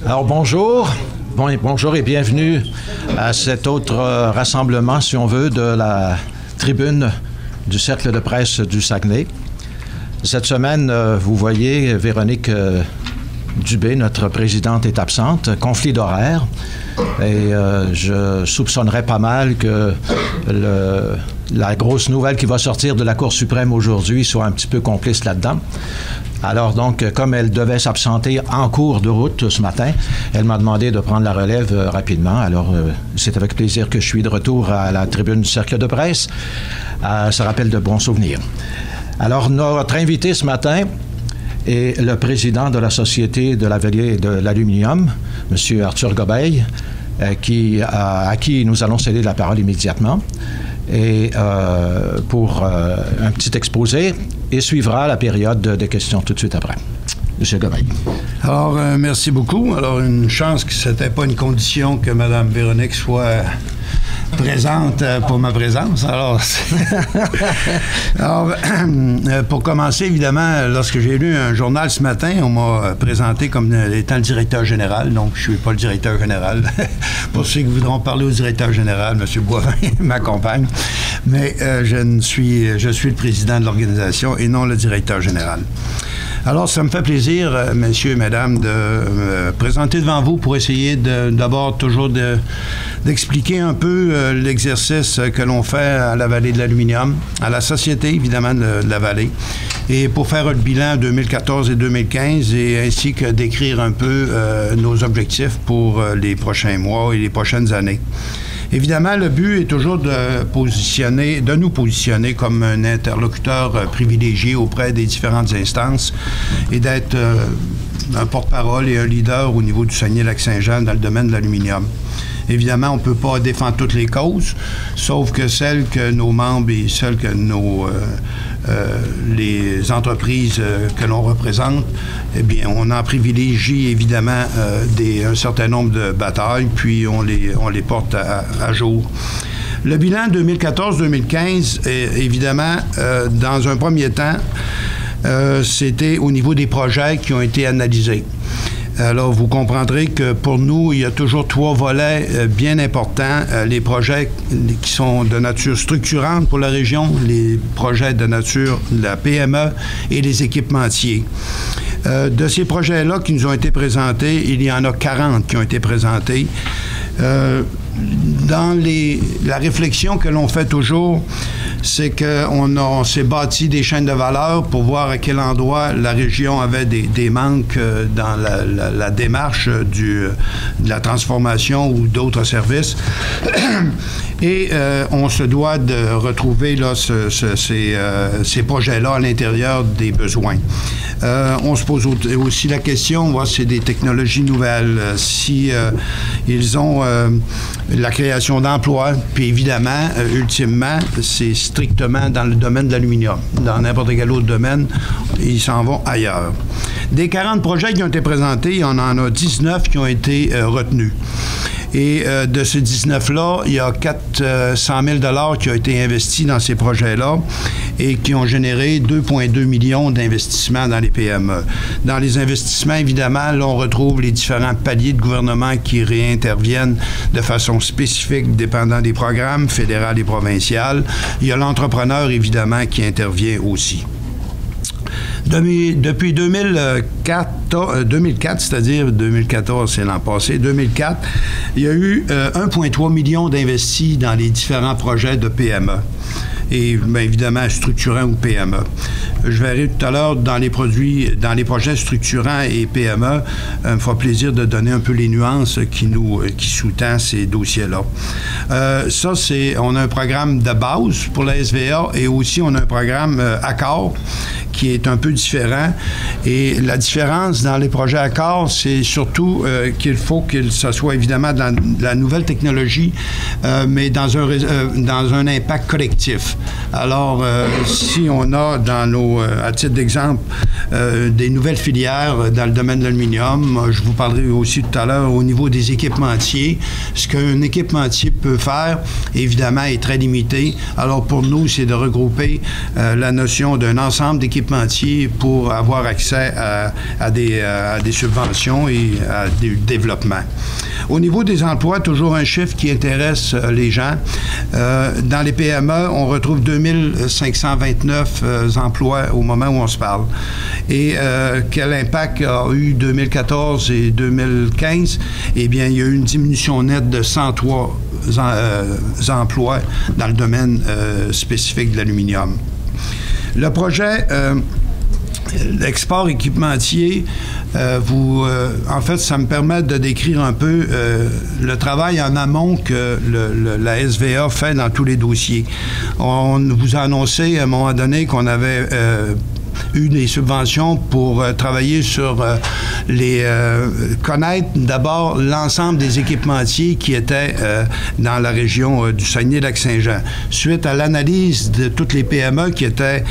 Alors bonjour, bonjour et bienvenue à cet autre rassemblement, si on veut, de la tribune du Cercle de presse du Saguenay. Cette semaine, vous voyez, Véronique Dubé, notre présidente, est absente, conflit d'horaire, et je soupçonnerais pas mal que la grosse nouvelle qui va sortir de la Cour suprême aujourd'hui soit un petit peu complice là-dedans. Alors donc, comme elle devait s'absenter en cours de route ce matin, elle m'a demandé de prendre la relève rapidement. Alors, c'est avec plaisir que je suis de retour à la tribune du Cercle de presse. Ça rappelle de bons souvenirs. Alors, notre invité ce matin est le président de la Société de la Vallée de l'Aluminium, M. Arthur Gobeil, à qui nous allons céder la parole immédiatement. Et pour un petit exposé, et suivra la période de questions tout de suite après. M. Gobeil. Alors, merci beaucoup. Alors, une chance que ce n'était pas une condition que Mme Véronique soit présente pour ma présence. Alors, pour commencer, évidemment, lorsque j'ai lu un journal ce matin, on m'a présenté comme étant le directeur général, donc je ne suis pas le directeur général. Pour ceux qui voudront parler au directeur général, M. Boivin m'accompagne, mais je suis le président de l'organisation et non le directeur général. Alors, ça me fait plaisir, messieurs et mesdames, de me présenter devant vous pour essayer d'abord toujours d'expliquer un peu l'exercice que l'on fait à la Vallée de l'Aluminium, à la Société, évidemment, de la Vallée, et pour faire le bilan 2014 et 2015, et ainsi que décrire un peu nos objectifs pour les prochains mois et les prochaines années. Évidemment, le but est toujours de nous positionner comme un interlocuteur privilégié auprès des différentes instances et d'être un porte-parole et un leader au niveau du Saguenay-Lac-Saint-Jean dans le domaine de l'aluminium. Évidemment, on ne peut pas défendre toutes les causes, sauf que celles que nos membres et celles que les entreprises que l'on représente, eh bien, on en privilégie évidemment un certain nombre de batailles, puis on les porte à jour. Le bilan 2014-2015, évidemment, dans un premier temps, c'était au niveau des projets qui ont été analysés. Alors, vous comprendrez que pour nous, il y a toujours trois volets bien importants. Les projets qui sont de nature structurante pour la région, les projets de nature de la PME et les équipementiers. De ces projets-là qui nous ont été présentés, il y en a 40 qui ont été présentés. Dans la réflexion que l'on fait toujours, c'est qu'on s'est bâti des chaînes de valeur pour voir à quel endroit la région avait des manques dans la démarche de la transformation ou d'autres services. Et on se doit de retrouver là, ces projets-là à l'intérieur des besoins. On se pose aussi la question, c'est des technologies nouvelles, si ils ont la création d'emplois, puis évidemment, ultimement, c'est strictement dans le domaine de l'aluminium. Dans n'importe quel autre domaine, ils s'en vont ailleurs. Des 40 projets qui ont été présentés, on en a 19 qui ont été retenus. Et de ces 19-là, il y a 400 000 $ qui ont été investis dans ces projets-là et qui ont généré 2,2 millions d'investissements dans les PME. Dans les investissements, évidemment, là, on retrouve les différents paliers de gouvernement qui réinterviennent de façon spécifique, dépendant des programmes fédéral et provincial. Il y a l'entrepreneur, évidemment, qui intervient aussi. Depuis 2004, c'est-à-dire 2014, c'est l'an passé, 2004, il y a eu 1,3 million d'investis dans les différents projets de PME. Et bien évidemment structurants ou PME. Je verrai tout à l'heure dans les projets structurants et PME, il me fera plaisir de donner un peu les nuances qui sous-tendent ces dossiers-là. On a un programme de base pour la SVA et aussi on a un programme Accord qui est un peu différent. Et la différence dans les projets Accord, c'est surtout qu'il faut que ce soit évidemment dans la nouvelle technologie, mais dans un impact collectif. Alors, si on a à titre d'exemple, des nouvelles filières dans le domaine de l'aluminium, je vous parlerai aussi tout à l'heure au niveau des équipementiers. Ce qu'un équipementier peut faire, évidemment, est très limité. Alors, pour nous, c'est de regrouper la notion d'un ensemble d'équipementiers équipementiers pour avoir accès à des subventions et à des développements. Au niveau des emplois, toujours un chiffre qui intéresse les gens. Dans les PME, on retrouve 2529 emplois au moment où on se parle. Et quel impact a eu 2014 et 2015? Eh bien, il y a eu une diminution nette de 103 emplois dans le domaine spécifique de l'aluminium. Le projet l'export équipementier, en fait, ça me permet de décrire un peu le travail en amont que la SVA fait dans tous les dossiers. On vous a annoncé à un moment donné qu'on avait eu des subventions pour travailler sur connaître d'abord l'ensemble des équipementiers qui étaient dans la région du Saguenay-Lac-Saint-Jean. Suite à l'analyse de toutes les PME qui étaient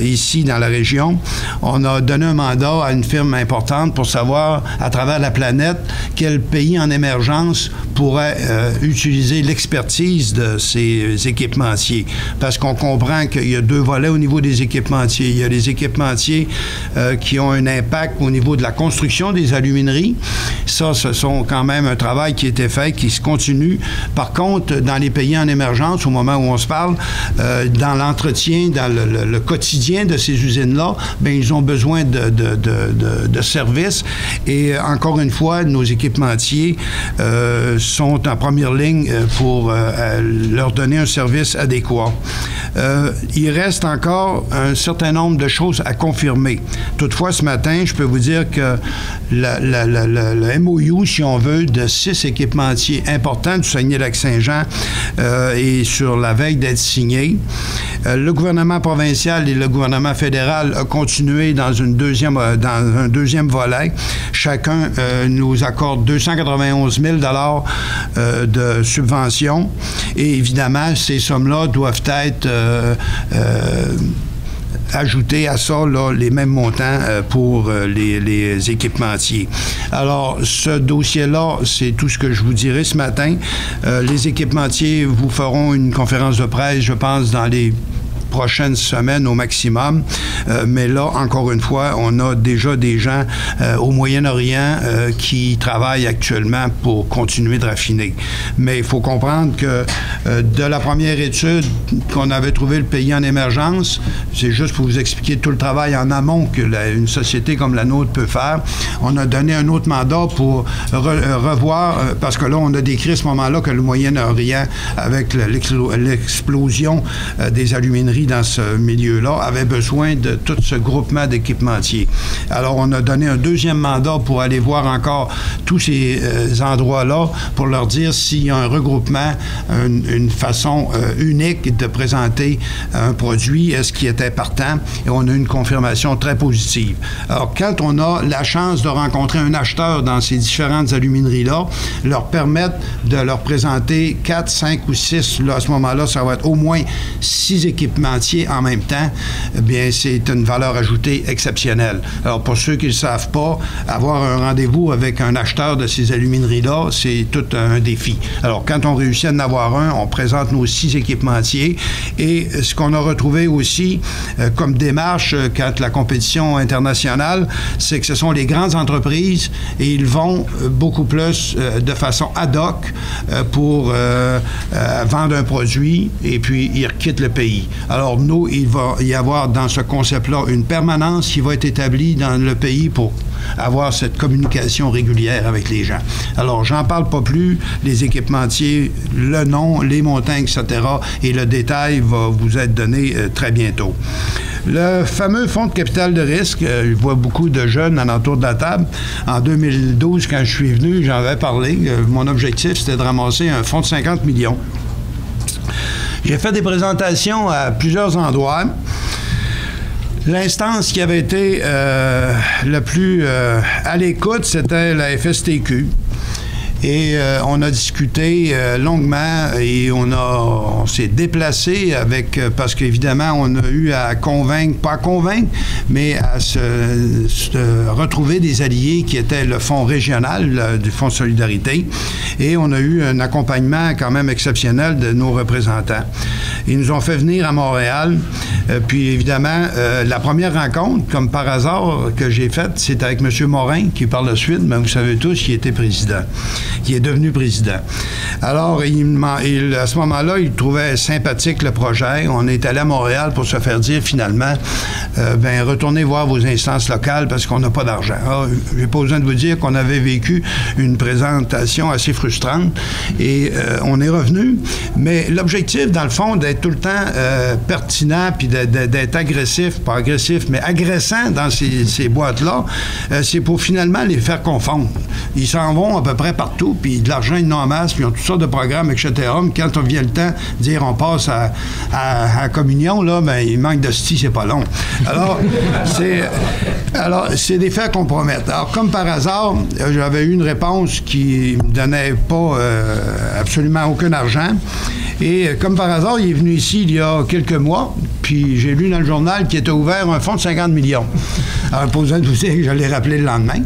ici dans la région, on a donné un mandat à une firme importante pour savoir à travers la planète quel pays en émergence pourrait utiliser l'expertise de ces équipementiers. Parce qu'on comprend qu'il y a deux volets au niveau des équipementiers. Il y a les équipementiers qui ont un impact au niveau de la construction des alumineries. Ça, ce sont quand même un travail qui a été fait, qui se continue. Par contre, dans les pays en émergence, au moment où on se parle, dans l'entretien, dans le quotidien de ces usines-là, bien, ils ont besoin de services. Et encore une fois, nos équipementiers sont en première ligne pour leur donner un service adéquat. Il reste encore un certain nombre de choses à confirmer. Toutefois, ce matin, je peux vous dire que le MOU, si on veut, de 6 équipementiers importants du Saguenay-Lac-Saint-Jean est sur la veille d'être signé. Le gouvernement provincial et le gouvernement fédéral ont continué dans un deuxième volet. Chacun nous accorde 291 000 de subventions. Et évidemment, ces sommes-là doivent être ajouter à ça là, les mêmes montants pour les équipementiers. Alors, ce dossier-là, c'est tout ce que je vous dirai ce matin. Les équipementiers vous feront une conférence de presse, je pense, dans les prochaines semaines au maximum. Mais là, encore une fois, on a déjà des gens au Moyen-Orient qui travaillent actuellement pour continuer de raffiner. Mais il faut comprendre que de la première étude qu'on avait trouvé le pays en émergence, c'est juste pour vous expliquer tout le travail en amont que une société comme la nôtre peut faire. On a donné un autre mandat pour revoir, parce que là, on a décrit à ce moment-là que le Moyen-Orient, avec l'explosion des alumineries dans ce milieu-là, avait besoin de tout ce groupement d'équipementiers. Alors, on a donné un deuxième mandat pour aller voir encore tous ces endroits-là pour leur dire s'il y a un regroupement, une façon unique de présenter un produit, est-ce qui était partant, et on a une confirmation très positive. Alors, quand on a la chance de rencontrer un acheteur dans ces différentes alumineries-là, leur permettre de leur présenter 4, 5 ou 6, là, à ce moment-là, ça va être au moins 6 équipementiers en même temps, eh bien, c'est une valeur ajoutée exceptionnelle. Alors, pour ceux qui ne le savent pas, avoir un rendez-vous avec un acheteur de ces alumineries-là, c'est tout un défi. Alors, quand on réussit à en avoir un, on présente nos 6 équipementiers. Et ce qu'on a retrouvé aussi comme démarche quand la compétition internationale, c'est que ce sont les grandes entreprises et ils vont beaucoup plus de façon ad hoc pour vendre un produit et puis ils quittent le pays. Alors, nous, il va y avoir dans ce concept-là une permanence qui va être établie dans le pays pour avoir cette communication régulière avec les gens. Alors, j'en parle pas plus. Les équipementiers, le nom, les montants, etc. et le détail va vous être donné très bientôt. Le fameux fonds de capital de risque, je vois beaucoup de jeunes alentour de la table. En 2012, quand je suis venu, j'en avais parlé. Mon objectif, c'était de ramasser un fonds de 50 millions. J'ai fait des présentations à plusieurs endroits. L'instance qui avait été le plus à l'écoute, c'était la FSTQ. Et on a discuté longuement et on s'est déplacé parce qu'évidemment, on a eu à pas convaincre, mais à se retrouver des alliés qui étaient le Fonds régional du Fonds de solidarité. Et on a eu un accompagnement quand même exceptionnel de nos représentants. Ils nous ont fait venir à Montréal. Puis évidemment, la première rencontre, comme par hasard, que j'ai faite, c'est avec M. Morin, qui par la suite, vous savez tous, qui était président, qui est devenu président. Alors, à ce moment-là, il trouvait sympathique le projet. On est allé à Montréal pour se faire dire finalement, retournez voir vos instances locales parce qu'on n'a pas d'argent. Alors, j'ai pas besoin de vous dire qu'on avait vécu une présentation assez frustrante et on est revenu. Mais l'objectif, dans le fond, d'être tout le temps pertinent puis d'être agressif, pas agressif, mais agressant dans ces boîtes-là, c'est pour finalement les faire confondre. Ils s'en vont à peu près partout, puis de l'argent, ils n'ont en masse, puis ils ont toutes sortes de programmes, etc. Mais quand on vient le temps de dire on passe à la communion, là, il manque d'hostie, c'est pas long. Alors, c'est des faits qu'on promette. Alors, comme par hasard, j'avais eu une réponse qui ne donnait pas absolument aucun argent. Et comme par hasard, il est venu ici il y a quelques mois, puis j'ai lu dans le journal qu'il était ouvert un fonds de 50 millions. Alors, pas besoin de vous dire que je l'ai rappelé le lendemain.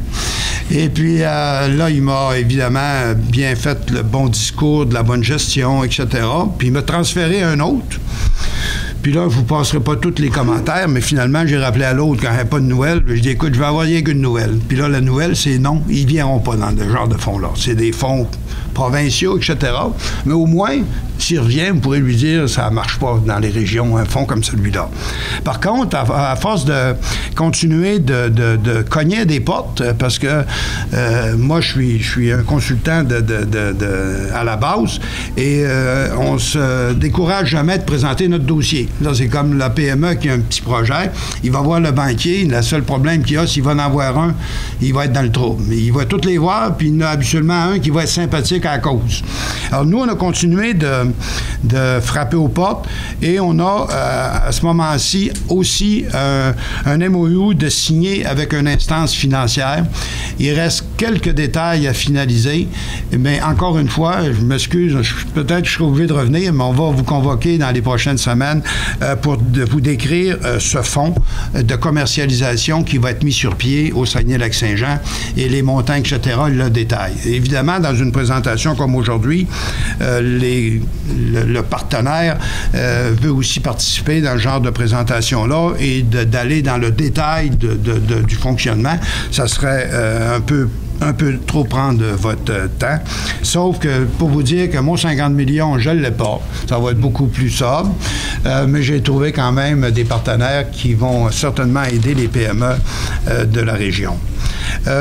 Et puis là, il m'a évidemment bien fait le bon discours, de la bonne gestion, etc. Puis il m'a transféré un autre. Puis là, je vous passerai pas tous les commentaires, mais finalement, j'ai rappelé à l'autre quand il n'y avait pas de nouvelles. Je dis, écoute, je vais avoir rien qu'une nouvelle. Puis là, la nouvelle, c'est non, ils ne viendront pas dans ce genre de fonds-là. C'est des fonds provinciaux, etc. Mais au moins, s'il revient, vous pourrez lui dire, ça ne marche pas dans les régions, un fonds comme celui-là. Par contre, à force de continuer de cogner des portes, parce que moi, je suis un consultant à la base, et on se décourage jamais de présenter notre dossier. Là, c'est comme la PME qui a un petit projet. Il va voir le banquier. Le seul problème qu'il a, s'il va en avoir un, il va être dans le trouble. Mais il va tous les voir, puis il y en a habituellement un qui va être sympathique à la cause. Alors, nous, on a continué de frapper aux portes et on a, à ce moment-ci, aussi un MOU de signer avec une instance financière. Il reste quelques détails à finaliser, mais encore une fois, je m'excuse, peut-être que je serai obligé de revenir, mais on va vous convoquer dans les prochaines semaines pour vous décrire ce fonds de commercialisation qui va être mis sur pied au Saguenay-Lac-Saint-Jean et les montants, etc., le détail. Évidemment, dans une présentation comme aujourd'hui, le partenaire veut aussi participer dans ce genre de présentation-là et d'aller dans le détail du fonctionnement. Ça serait un peu trop prendre votre temps. Sauf que, pour vous dire que mon 50 millions, je ne l'ai pas. Ça va être beaucoup plus sobre. Mais j'ai trouvé quand même des partenaires qui vont certainement aider les PME de la région.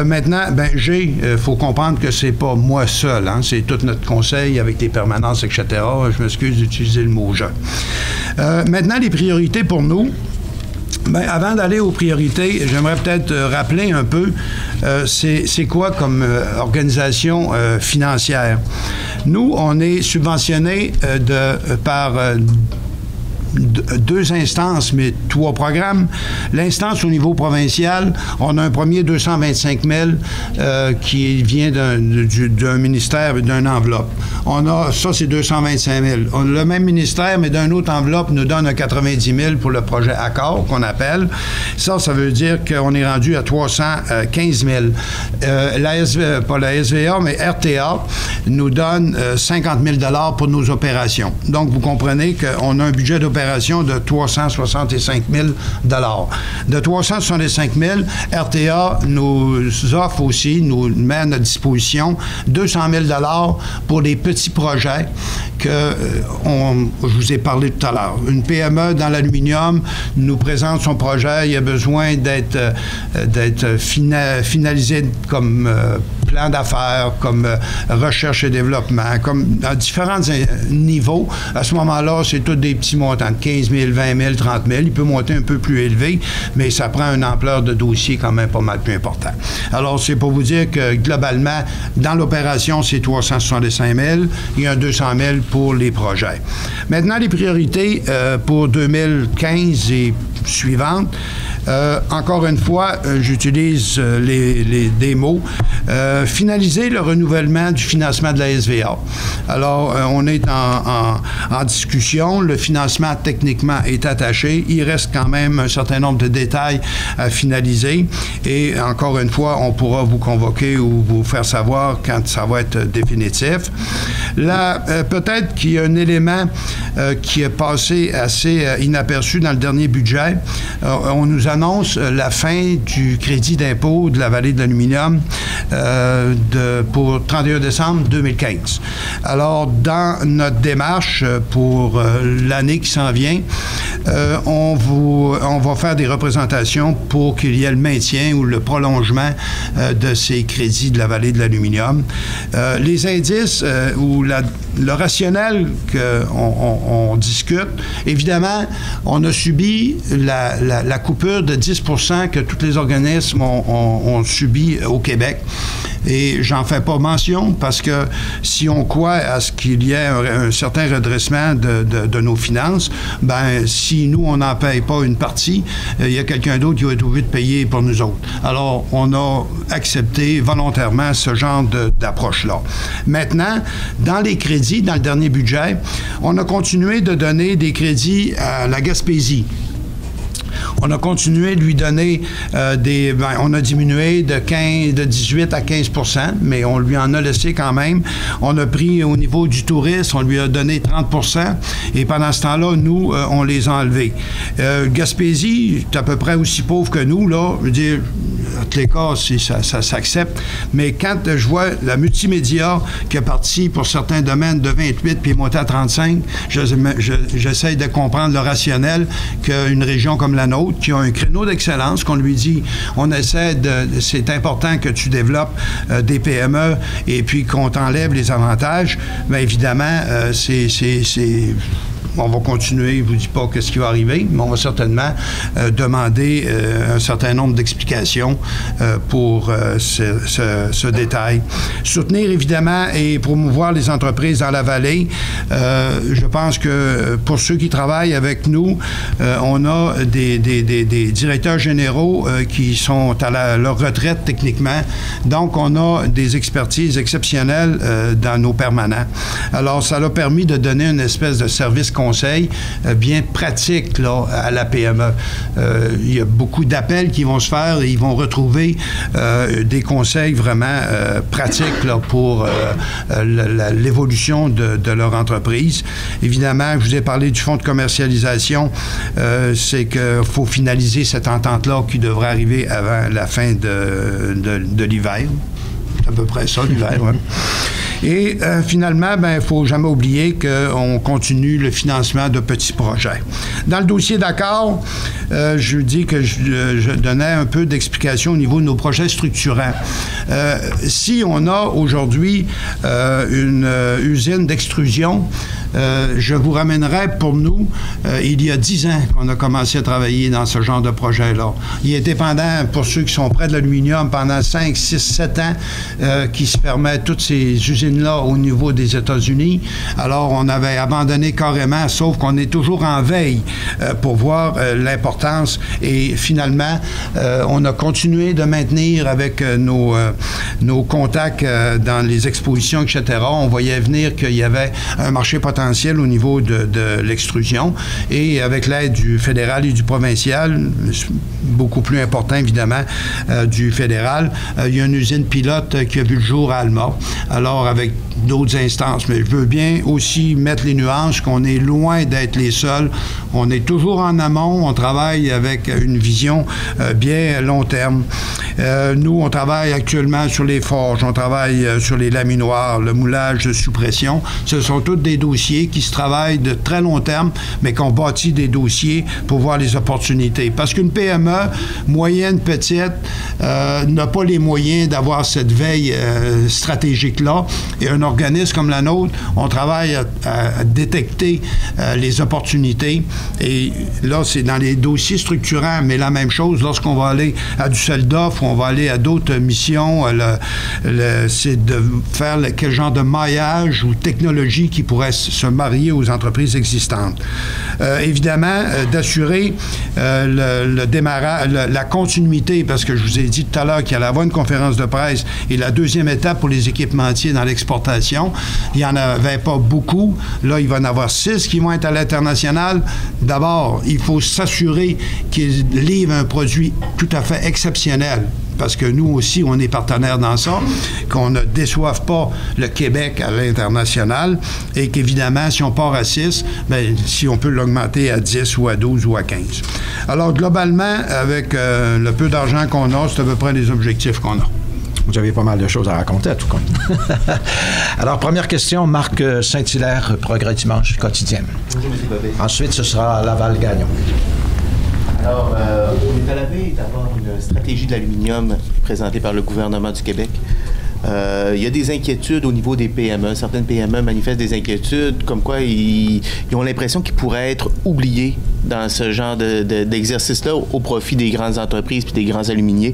Maintenant, il faut comprendre que c'est pas moi seul, hein, c'est tout notre conseil avec les permanences, etc. Je m'excuse d'utiliser le mot « je ». Maintenant, les priorités pour nous. Avant d'aller aux priorités, j'aimerais peut-être rappeler un peu c'est quoi comme organisation financière. Nous, on est subventionné par deux instances, mais 3 programmes. L'instance au niveau provincial, on a un premier 225 000 qui vient d'un ministère et d'une enveloppe. Ça, c'est 225 000. On a le même ministère, mais d'une autre enveloppe, nous donne un 90 000 pour le projet Accord, qu'on appelle. Ça veut dire qu'on est rendu à 315 000. Pas la SVA, mais RTA nous donne 50 000 $ pour nos opérations. Donc, vous comprenez qu'on a un budget d'opération de 365 000 $. De 365 000, RTA nous offre aussi, nous met à notre disposition 200 000 $ pour les petits projets que je vous ai parlé tout à l'heure. Une PME dans l'aluminium nous présente son projet, il a besoin d'être finalisé comme plan d'affaires, comme recherche et développement, comme à différents niveaux. À ce moment-là, c'est tous des petits montants de 15 000, 20 000, 30 000. Il peut monter un peu plus élevé, mais ça prend une ampleur de dossier quand même pas mal plus important. Alors, c'est pour vous dire que globalement, dans l'opération, c'est 365 000. Il y a un 200 000 pour les projets. Maintenant, les priorités pour 2015 et suivantes. Encore une fois, j'utilise des mots. Finaliser le renouvellement du financement de la SVA. Alors, on est en discussion. Le financement, techniquement, est attaché. Il reste quand même un certain nombre de détails à finaliser. Et encore une fois, on pourra vous convoquer ou vous faire savoir quand ça va être définitif. Là, peut-être qu'il y a un élément qui est passé assez inaperçu dans le dernier budget. On nous annonce la fin du crédit d'impôt de la vallée de l'aluminium pour 31 décembre 2015. Alors, dans notre démarche pour l'année qui s'en vient, on va faire des représentations pour qu'il y ait le maintien ou le prolongement de ces crédits de la vallée de l'aluminium. Les indices ou le rationnel qu'on discute, évidemment, on a subi la coupure de 10 % que tous les organismes ont subi au Québec. Et j'en fais pas mention parce que si on croit à ce qu'il y ait un certain redressement de nos finances, ben si nous, on n'en paye pas une partie, il y a quelqu'un d'autre qui va être obligé de payer pour nous autres. Alors, on a accepté volontairement ce genre d'approche-là. Maintenant, dans les crédits, dans le dernier budget, on a continué de donner des crédits à la Gaspésie. On a continué de lui donner on a diminué de 18 à 15 %, mais on lui en a laissé quand même. On a pris au niveau du tourisme, on lui a donné 30 %, et pendant ce temps-là, nous, on les a enlevés. Gaspésie, c'est à peu près aussi pauvre que nous, là. Je veux dire, en tous les cas, ça s'accepte. Mais quand je vois la multimédia qui est partie pour certains domaines de 28 puis monté à 35, j'essaie de comprendre le rationnel qu'une région comme la nôtre, qui a un créneau d'excellence, qu'on lui dit, c'est important que tu développes des PME et puis qu'on t'enlève les avantages, bien évidemment, on va continuer, je ne vous dis pas ce qui va arriver, mais on va certainement demander un certain nombre d'explications pour ce détail. Soutenir, évidemment, et promouvoir les entreprises dans la vallée. Je pense que pour ceux qui travaillent avec nous, on a des directeurs généraux qui sont à leur retraite techniquement. Donc, on a des expertises exceptionnelles dans nos permanents. Alors, ça a permis de donner une espèce de service conseil bien pratique là, à la PME. Il y a beaucoup d'appels qui vont se faire et ils vont retrouver des conseils vraiment pratiques là, pour l'évolution de leur entreprise. Évidemment, je vous ai parlé du fonds de commercialisation. C'est qu'il faut finaliser cette entente-là qui devrait arriver avant la fin de l'hiver. C'est à peu près ça, l'hiver, oui. Et finalement, il ne faut jamais oublier qu'on continue le financement de petits projets. Dans le dossier d'accord, je dis que je donnais un peu d'explication au niveau de nos projets structurants. Si on a aujourd'hui une usine d'extrusion, je vous ramènerai pour nous, il y a 10 ans qu'on a commencé à travailler dans ce genre de projet-là. Il était pour ceux qui sont près de l'aluminium, pendant 5, 6, 7 ans, qui se fermaient toutes ces usines-là au niveau des États-Unis. Alors, on avait abandonné carrément, sauf qu'on est toujours en veille pour voir l'importance. Et finalement, on a continué de maintenir avec nos contacts dans les expositions, etc. On voyait venir qu'il y avait un marché potentiel au niveau de l'extrusion. Et avec l'aide du fédéral et du provincial, beaucoup plus important, évidemment, du fédéral, il y a une usine pilote qui a vu le jour à Alma. Alors, avec d'autres instances. Mais je veux bien aussi mettre les nuances qu'on est loin d'être les seuls. On est toujours en amont. On travaille avec une vision bien long terme. Nous, on travaille actuellement sur les forges. On travaille sur les laminoirs, le moulage sous pression. Ce sont tous des dossiers qui se travaillent de très long terme, mais qu'on bâtit des dossiers pour voir les opportunités. Parce qu'une PME, moyenne, petite, n'a pas les moyens d'avoir cette veille stratégique-là. Et un organisme comme la nôtre, on travaille à détecter les opportunités. Et là, c'est dans les dossiers structurants, mais la même chose lorsqu'on va aller à du SELDOF ou on va aller à d'autres missions, c'est de faire quel genre de maillage ou technologie qui pourrait se marier aux entreprises existantes. Évidemment, d'assurer le démarrage, la continuité, parce que je vous ai dit tout à l'heure qu'il allait avoir une conférence de presse et la deuxième étape pour les équipementiers dans l'exportation, il n'y en avait pas beaucoup. Là, il va y en avoir 6 qui vont être à l'international. D'abord, il faut s'assurer qu'ils livrent un produit tout à fait exceptionnel, parce que nous aussi, on est partenaires dans ça, qu'on ne déçoive pas le Québec à l'international et qu'évidemment, si on part à 6, bien, si on peut l'augmenter à 10 ou à 12 ou à 15. Alors, globalement, avec le peu d'argent qu'on a, c'est à peu près les objectifs qu'on a. Vous avez pas mal de choses à raconter, à tout compte. Alors, première question, Marc Saint-Hilaire, Progrès Dimanche quotidien. Bonjour, M. Bobet. Ensuite, ce sera Laval-Gagnon. Alors, on est à la veille d'avoir une stratégie de l'aluminium présentée par le gouvernement du Québec. Il y a des inquiétudes au niveau des PME. Certaines PME manifestent des inquiétudes, comme quoi ils ont l'impression qu'ils pourraient être oubliés dans ce genre d'exercice-là au profit des grandes entreprises puis des grands aluminiers.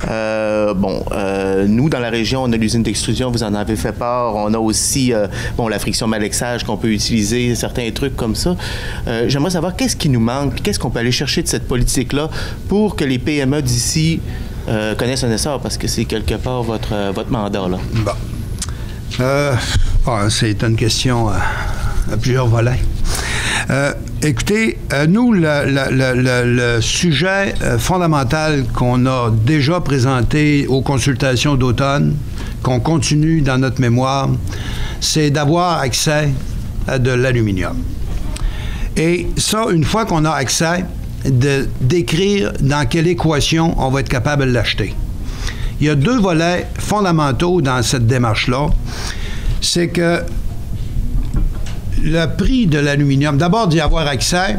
Nous, dans la région, on a l'usine d'extrusion, vous en avez fait part. On a aussi la friction malaxage qu'on peut utiliser, certains trucs comme ça. J'aimerais savoir qu'est-ce qui nous manque, qu'est-ce qu'on peut aller chercher de cette politique-là pour que les PME d'ici connaissent un essor, parce que c'est quelque part votre mandat, là. Bon. C'est une question à plusieurs volets. Écoutez, nous, le sujet fondamental qu'on a déjà présenté aux consultations d'automne, qu'on continue dans notre mémoire, c'est d'avoir accès à de l'aluminium. Et ça, une fois qu'on a accès, d'écrire dans quelle équation on va être capable de l'acheter. Il y a 2 volets fondamentaux dans cette démarche-là. C'est que le prix de l'aluminium, d'abord d'y avoir accès,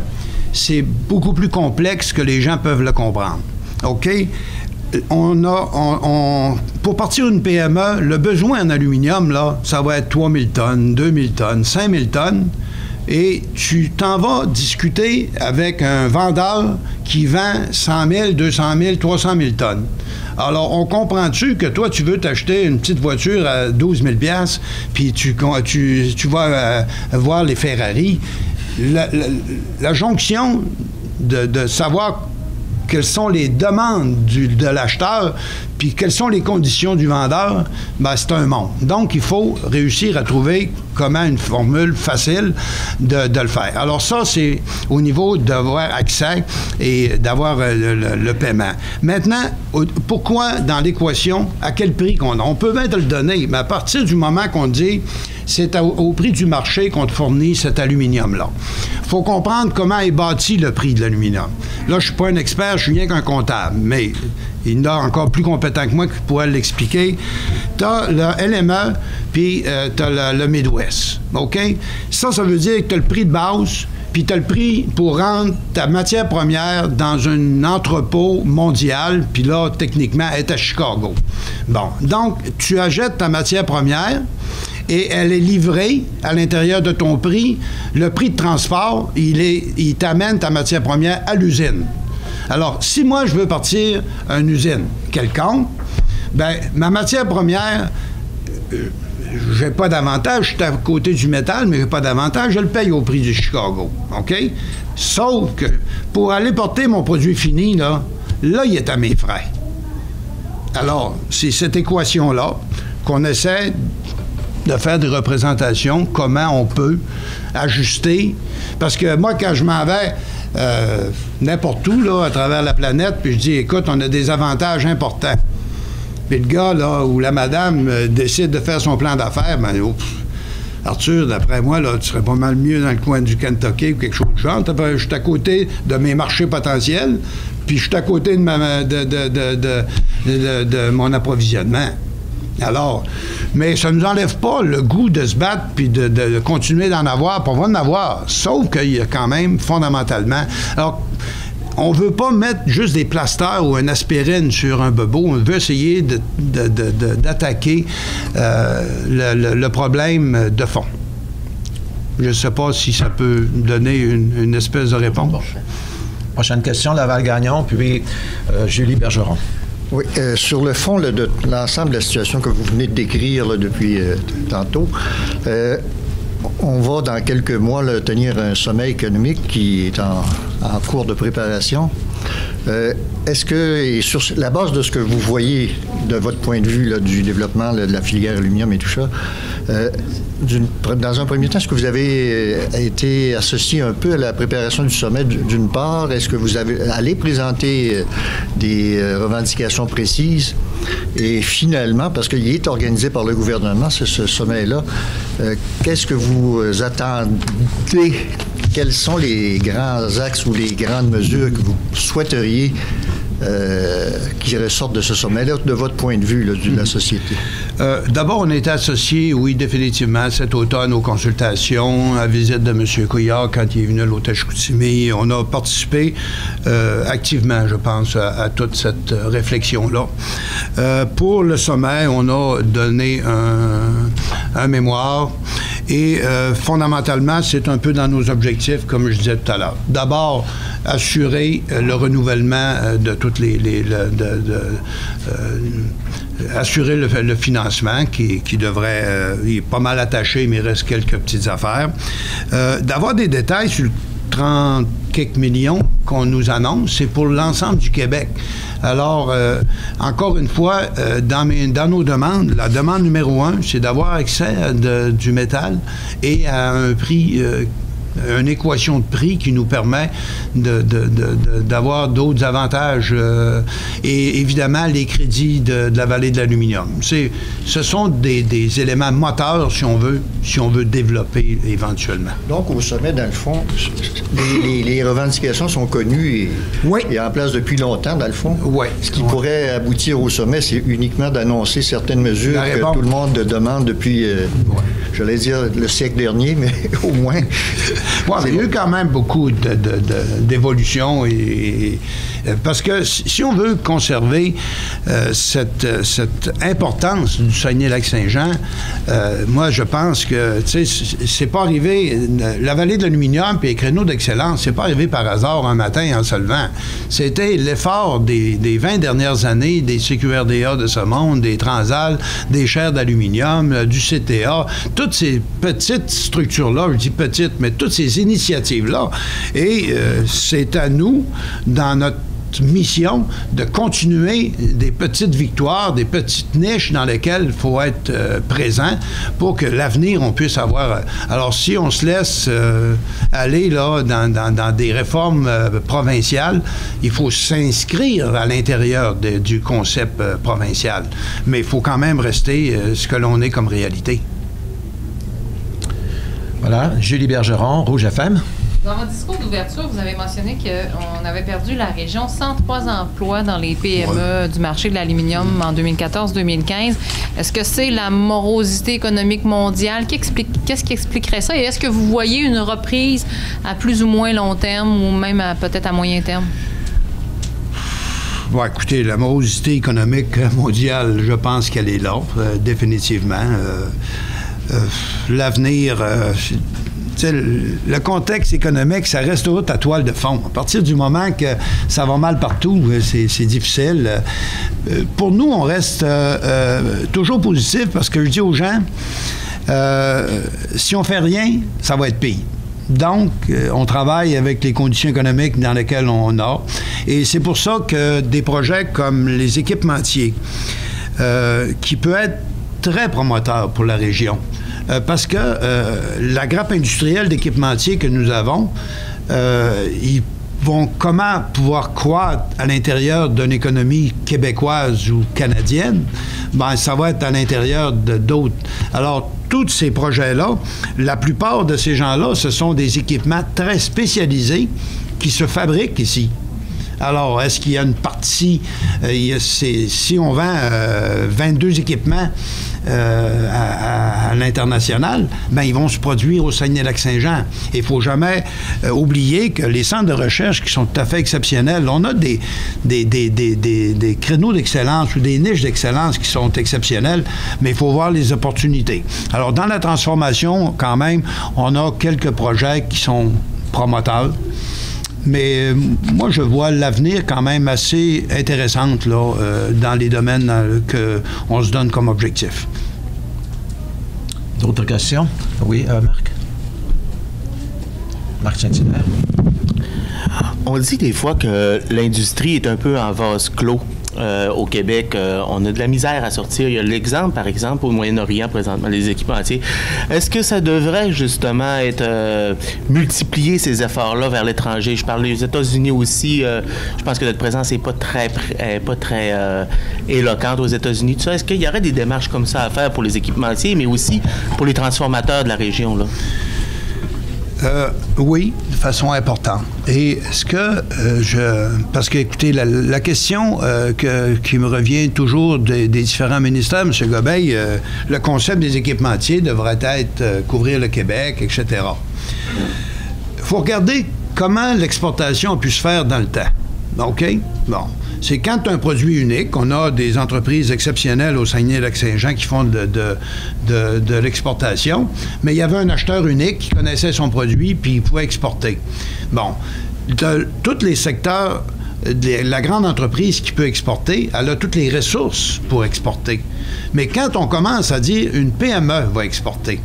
c'est beaucoup plus complexe que les gens peuvent le comprendre. OK? Pour partir d'une PME, le besoin en aluminium, là, ça va être 3000 tonnes, 2000 tonnes, 5000 tonnes. Et tu t'en vas discuter avec un vendeur qui vend 100 000, 200 000, 300 000 tonnes. Alors, on comprend-tu que toi, tu veux t'acheter une petite voiture à 12 000 $, puis tu vas voir les Ferrari. La jonction de savoir quelles sont les demandes de l'acheteur, puis quelles sont les conditions du vendeur, bien, c'est un monde. Donc, il faut réussir à trouver comment une formule facile de le faire. Alors ça, c'est au niveau d'avoir accès et d'avoir le paiement. Maintenant, pourquoi dans l'équation, à quel prix qu'on a? On peut bien te le donner, mais à partir du moment qu'on dit c'est au prix du marché qu'on te fournit cet aluminium-là. Il faut comprendre comment est bâti le prix de l'aluminium. Là, je ne suis pas un expert, je suis rien qu'un comptable, mais il y en a encore plus compétent que moi qui pourrait l'expliquer. Tu as le LME, puis tu as le Midwest. OK? Ça veut dire que tu as le prix de base, puis tu as le prix pour rendre ta matière première dans un entrepôt mondial, puis là, techniquement, elle est à Chicago. Bon, donc, tu achètes ta matière première, et elle est livrée à l'intérieur de ton prix. Le prix de transport, il t'amène ta matière première à l'usine. Alors, si moi, je veux partir à une usine quelconque, bien, ma matière première, j'ai pas d'avantage. Je suis à côté du métal, mais j'ai pas d'avantage. Je le paye au prix du Chicago. OK? Sauf que pour aller porter mon produit fini, là, il est à mes frais. Alors, c'est cette équation-là qu'on essaie de faire des représentations, comment on peut ajuster. Parce que moi, quand je m'en vais n'importe où, là, à travers la planète, puis je dis, écoute, on a des avantages importants. Puis le gars, là, ou la madame décide de faire son plan d'affaires, ben, Arthur, d'après moi, là, tu serais pas mal mieux dans le coin du Kentucky ou quelque chose de genre. Je suis à côté de mes marchés potentiels, puis je suis à côté de mon approvisionnement. Alors, mais ça ne nous enlève pas le goût de se battre puis de continuer d'en avoir, puis on va en avoir. Sauf qu'il y a quand même, fondamentalement... Alors, on veut pas mettre juste des plasters ou une aspirine sur un bobo. On veut essayer d'attaquer le problème de fond. Je ne sais pas si ça peut donner une espèce de réponse. Prochaine question, Laval-Gagnon, puis Julie Bergeron. Oui, sur le fond de l'ensemble de la situation que vous venez de décrire là, depuis tantôt, on va dans quelques mois là, tenir un sommet économique qui est en cours de préparation. Est-ce que, et sur la base de ce que vous voyez de votre point de vue là, du développement là, de la filière aluminium et tout ça, dans un premier temps, est-ce que vous avez été associé un peu à la préparation du sommet d'une part? Est-ce que vous allez présenter des revendications précises? Et finalement, parce qu'il est organisé par le gouvernement, ce sommet-là, qu'est-ce que vous attendez? Quels sont les grands axes ou les grandes mesures que vous souhaiteriez qui ressortent de ce sommet-là, de votre point de vue là, de la société? D'abord, on était associés, oui, définitivement, cet automne aux consultations, à la visite de M. Couillard quand il est venu à l'Outaouais-Chicoutimi. On a participé activement, je pense, à toute cette réflexion-là. Pour le sommet, on a donné un mémoire et fondamentalement, c'est un peu dans nos objectifs, comme je disais tout à l'heure. D'abord, assurer le renouvellement de toutes assurer le financement qui devrait, il est pas mal attaché, mais il reste quelques petites affaires. D'avoir des détails sur 30 quelques millions qu'on nous annonce, c'est pour l'ensemble du Québec. Alors, encore une fois, dans nos demandes, la demande numéro 1, c'est d'avoir accès à du métal et à un prix une équation de prix qui nous permet d'avoir d'autres avantages et évidemment les crédits de la vallée de l'aluminium. Ce sont des éléments moteurs si on veut développer éventuellement. Donc au sommet, dans le fond, les revendications sont connues et en place depuis longtemps, dans le fond. Oui. Ce qui pourrait aboutir au sommet, c'est uniquement d'annoncer certaines mesures que tout le monde demande depuis, j'allais dire, le siècle dernier, mais au moins... Ouais, il y a eu quand même beaucoup d'évolution parce que si on veut conserver cette importance du Saguenay-Lac-Saint-Jean, moi je pense que c'est pas arrivé, la vallée de l'aluminium et les créneaux d'excellence, c'est pas arrivé par hasard un matin en se levant. C'était l'effort des 20 dernières années des CQRDA de ce monde, des Transal, des chaires d'aluminium, du CTA, toutes ces petites structures-là, je dis petites, mais toutes ces initiatives-là. Et c'est à nous, dans notre mission, de continuer des petites victoires, des petites niches dans lesquelles il faut être présent pour que l'avenir, on puisse avoir... Alors, si on se laisse aller là dans des réformes provinciales, il faut s'inscrire à l'intérieur du concept provincial. Mais il faut quand même rester ce que l'on est comme réalité. Voilà. Julie Bergeron, Rouge FM. Dans votre discours d'ouverture, vous avez mentionné qu'on avait perdu la région 103 emplois dans les PME du marché de l'aluminium en 2014-2015. Est-ce que c'est la morosité économique mondiale? Qu'est-ce qui expliquerait ça? Et est-ce que vous voyez une reprise à plus ou moins long terme ou même peut-être à moyen terme? Bon, écoutez, la morosité économique mondiale, je pense qu'elle est là, définitivement. L'avenir... le contexte économique, ça reste toute à toile de fond. À partir du moment que ça va mal partout, c'est difficile. Pour nous, on reste toujours positif parce que je dis aux gens, si on fait rien, ça va être pire. Donc, on travaille avec les conditions économiques dans lesquelles on a. Et c'est pour ça que des projets comme les équipementiers, qui peut être très promoteur pour la région, parce que la grappe industrielle d'équipementiers que nous avons, ils vont comment pouvoir croître à l'intérieur d'une économie québécoise ou canadienne? Bien, ça va être à l'intérieur d'autres. Alors, tous ces projets-là, la plupart de ces gens-là, ce sont des équipements très spécialisés qui se fabriquent ici. Alors, est-ce qu'il y a une partie, si on vend 22 équipements à l'international, bien, ils vont se produire au Saguenay-Lac-Saint-Jean. Il ne faut jamais oublier que les centres de recherche qui sont tout à fait exceptionnels, on a des créneaux d'excellence ou des niches d'excellence qui sont exceptionnelles, mais il faut voir les opportunités. Alors, dans la transformation, quand même, on a quelques projets qui sont promoteurs. Mais moi, je vois l'avenir quand même assez intéressante là, dans les domaines qu'on se donne comme objectif. D'autres questions? Oui, Marc? Marc Saint-Hilaire. On dit des fois que l'industrie est un peu en vase clos. Au Québec, on a de la misère à sortir. Il y a l'exemple, par exemple, au Moyen-Orient, présentement, les équipementiers. Est-ce que ça devrait, justement, être multiplier ces efforts-là vers l'étranger? Je parle des États-Unis aussi. Je pense que notre présence n'est pas très éloquente aux États-Unis. Tout ça, est-ce qu'il y aurait des démarches comme ça à faire pour les équipementiers, mais aussi pour les transformateurs de la région, là? Oui, de façon importante. Et ce que parce que, écoutez, la question qui me revient toujours des différents ministères, M. Gobeil, le concept des équipementiers devrait être couvrir le Québec, etc. Il faut regarder comment l'exportation a pu se faire dans le temps. OK? Bon. C'est quand tu as un produit unique, on a des entreprises exceptionnelles au Saguenay-Lac-Saint-Jean qui font de l'exportation, mais il y avait un acheteur unique qui connaissait son produit puis il pouvait exporter. Bon, tous les secteurs, la grande entreprise qui peut exporter, elle a toutes les ressources pour exporter. Mais quand on commence à dire une PME va exporter,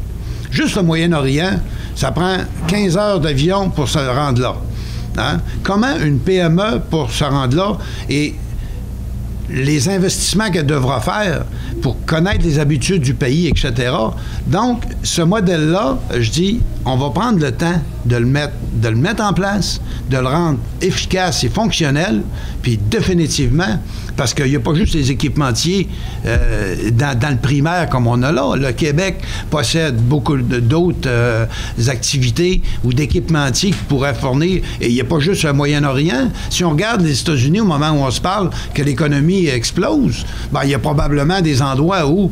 juste le Moyen-Orient, ça prend 15 heures d'avion pour se rendre là. Hein? Comment une PME, pour se rendre là, et les investissements qu'elle devra faire pour connaître les habitudes du pays, etc. Donc, ce modèle-là, je dis, on va prendre le temps de le mettre en place, de le rendre efficace et fonctionnel, puis définitivement, parce qu'il n'y a pas juste les équipementiers dans le primaire comme on a là. Le Québec possède beaucoup d'autres activités ou d'équipementiers qui pourraient fournir, et il n'y a pas juste le Moyen-Orient. Si on regarde les États-Unis au moment où on se parle, que l'économie explose, bien, il y a probablement des endroits où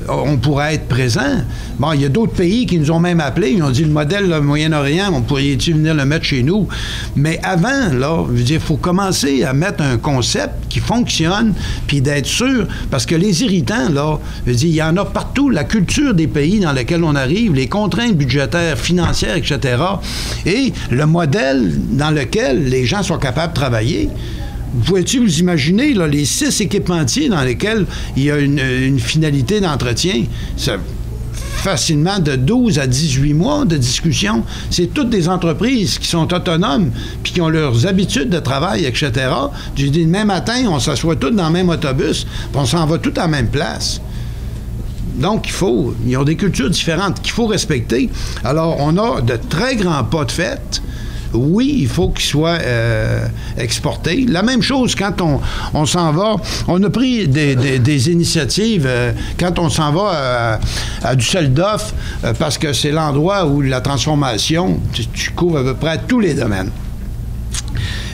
on pourrait être présent. Bon, il y a d'autres pays qui nous ont même appelés. Ils ont dit, le modèle le Moyen-Orient, on pourrait-tu venir le mettre chez nous? Mais avant, là, je veux dire, il faut commencer à mettre un concept qui fonctionne, puis d'être sûr, parce que les irritants, là, je veux dire, il y en a partout. La culture des pays dans lesquels on arrive, les contraintes budgétaires, financières, etc., et le modèle dans lequel les gens sont capables de travailler. Pouvez-tu vous imaginer là, les 6 équipementiers dans lesquels il y a une finalité d'entretien? C'est facilement de 12 à 18 mois de discussion. C'est toutes des entreprises qui sont autonomes puis qui ont leurs habitudes de travail, etc. Je dis, le même matin, on s'assoit tous dans le même autobus puis on s'en va tous à la même place. Donc, ils ont des cultures différentes qu'il faut respecter. Alors, on a de très grands pas de fait. Oui, il faut qu'il soit exporté. La même chose quand on s'en va. On a pris des initiatives quand on s'en va à Düsseldorf parce que c'est l'endroit où la transformation, tu couvres à peu près tous les domaines.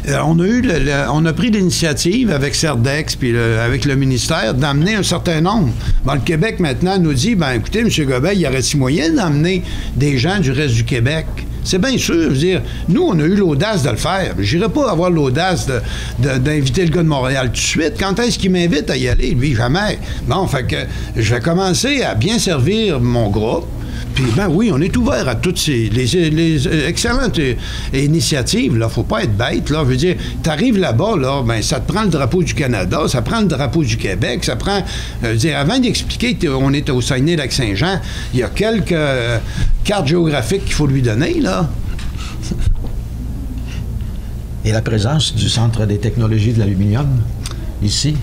On a pris l'initiative avec Cerdex puis avec le ministère d'amener un certain nombre. Bon, le Québec maintenant nous dit, ben écoutez, M. Gobeil, il y aurait-il moyen d'amener des gens du reste du Québec? C'est bien sûr, je veux dire, nous, on a eu l'audace de le faire. Je n'irai pas avoir l'audace d'inviter le gars de Montréal tout de suite. Quand est-ce qu'il m'invite à y aller? Lui, jamais. Bon, fait que je vais commencer à bien servir mon groupe. Puis, ben oui, on est ouvert à toutes les excellentes initiatives. Là, faut pas être bête. Là, je veux dire, t'arrives là-bas, là, ben ça te prend le drapeau du Canada, ça prend le drapeau du Québec, ça prend. Je veux dire, avant d'expliquer qu'on est au Saguenay-Lac-Saint-Jean, il y a quelques cartes géographiques qu'il faut lui donner, là. Et la présence du Centre des technologies de l'aluminium, ici,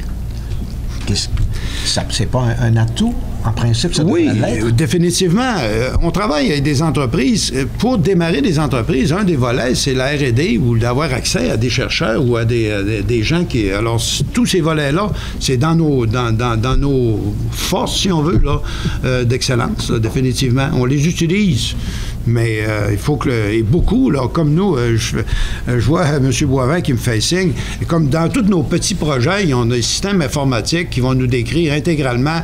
c'est pas un atout? En principe, ça devrait l'être. Oui, définitivement. On travaille avec des entreprises. Pour démarrer des entreprises, un des volets, c'est la R&D ou d'avoir accès à des chercheurs ou à des gens qui... Alors, tous ces volets-là, c'est dans nos forces, si on veut, là, d'excellence, là, définitivement. On les utilise. Mais il faut que... Et beaucoup, là, comme nous, je vois M. Boivin qui me fait signe, et comme dans tous nos petits projets, ils ont des systèmes informatiques qui vont nous décrire intégralement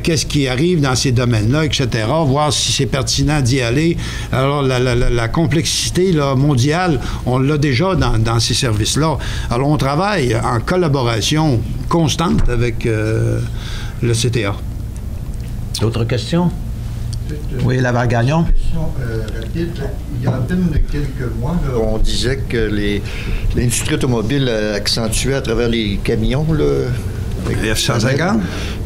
qu'est-ce qui arrive dans ces domaines-là, etc., voir si c'est pertinent d'y aller. Alors, la complexité là, mondiale, on l'a déjà dans ces services-là. Alors, on travaille en collaboration constante avec le CTA. D'autres questions? Oui, Laval-Gagnon. Question rapide. Il y a à peine quelques mois, là, on disait que l'industrie automobile accentuait à travers les camions, Les F-150.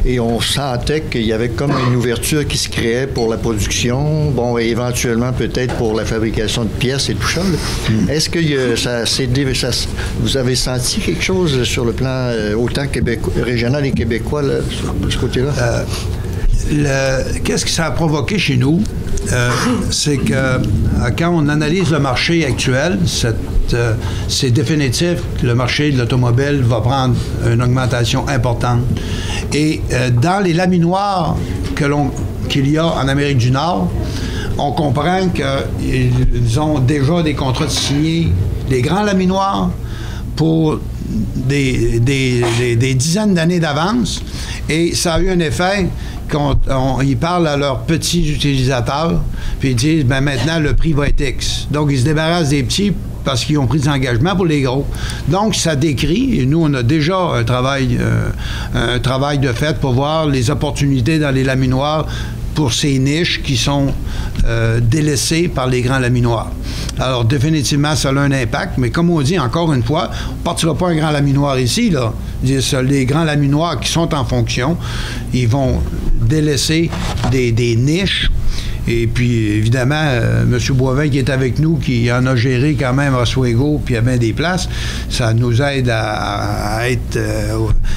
Et on sentait qu'il y avait comme une ouverture qui se créait pour la production, bon, et éventuellement peut-être pour la fabrication de pièces et tout ça. Est-ce que vous avez senti quelque chose sur le plan autant régional et québécois, là, de ce côté-là? Qu'est-ce que ça a provoqué chez nous? C'est que quand on analyse le marché actuel, c'est définitif que le marché de l'automobile va prendre une augmentation importante. Et dans les laminoirs qu'il y a en Amérique du Nord, on comprend qu'ils ont déjà des contrats signés, des grands laminoirs, pour des dizaines d'années d'avance. Et ça a eu un effet ils parlent à leurs petits utilisateurs, puis ils disent, maintenant, le prix va être X. Donc, ils se débarrassent des petits parce qu'ils ont pris des engagements pour les gros. Donc, ça décrit, et nous, on a déjà un travail de fait pour voir les opportunités dans les laminoirs pour ces niches qui sont délaissées par les grands laminoirs. Alors, définitivement, ça a un impact, mais comme on dit, encore une fois, on ne partira pas un grand laminoir ici, là. Les grands laminoirs qui sont en fonction, ils vont délaisser des niches. Et puis, évidemment, M. Boivin qui est avec nous, qui en a géré quand même à Oswego, puis à bien des places, ça nous aide à être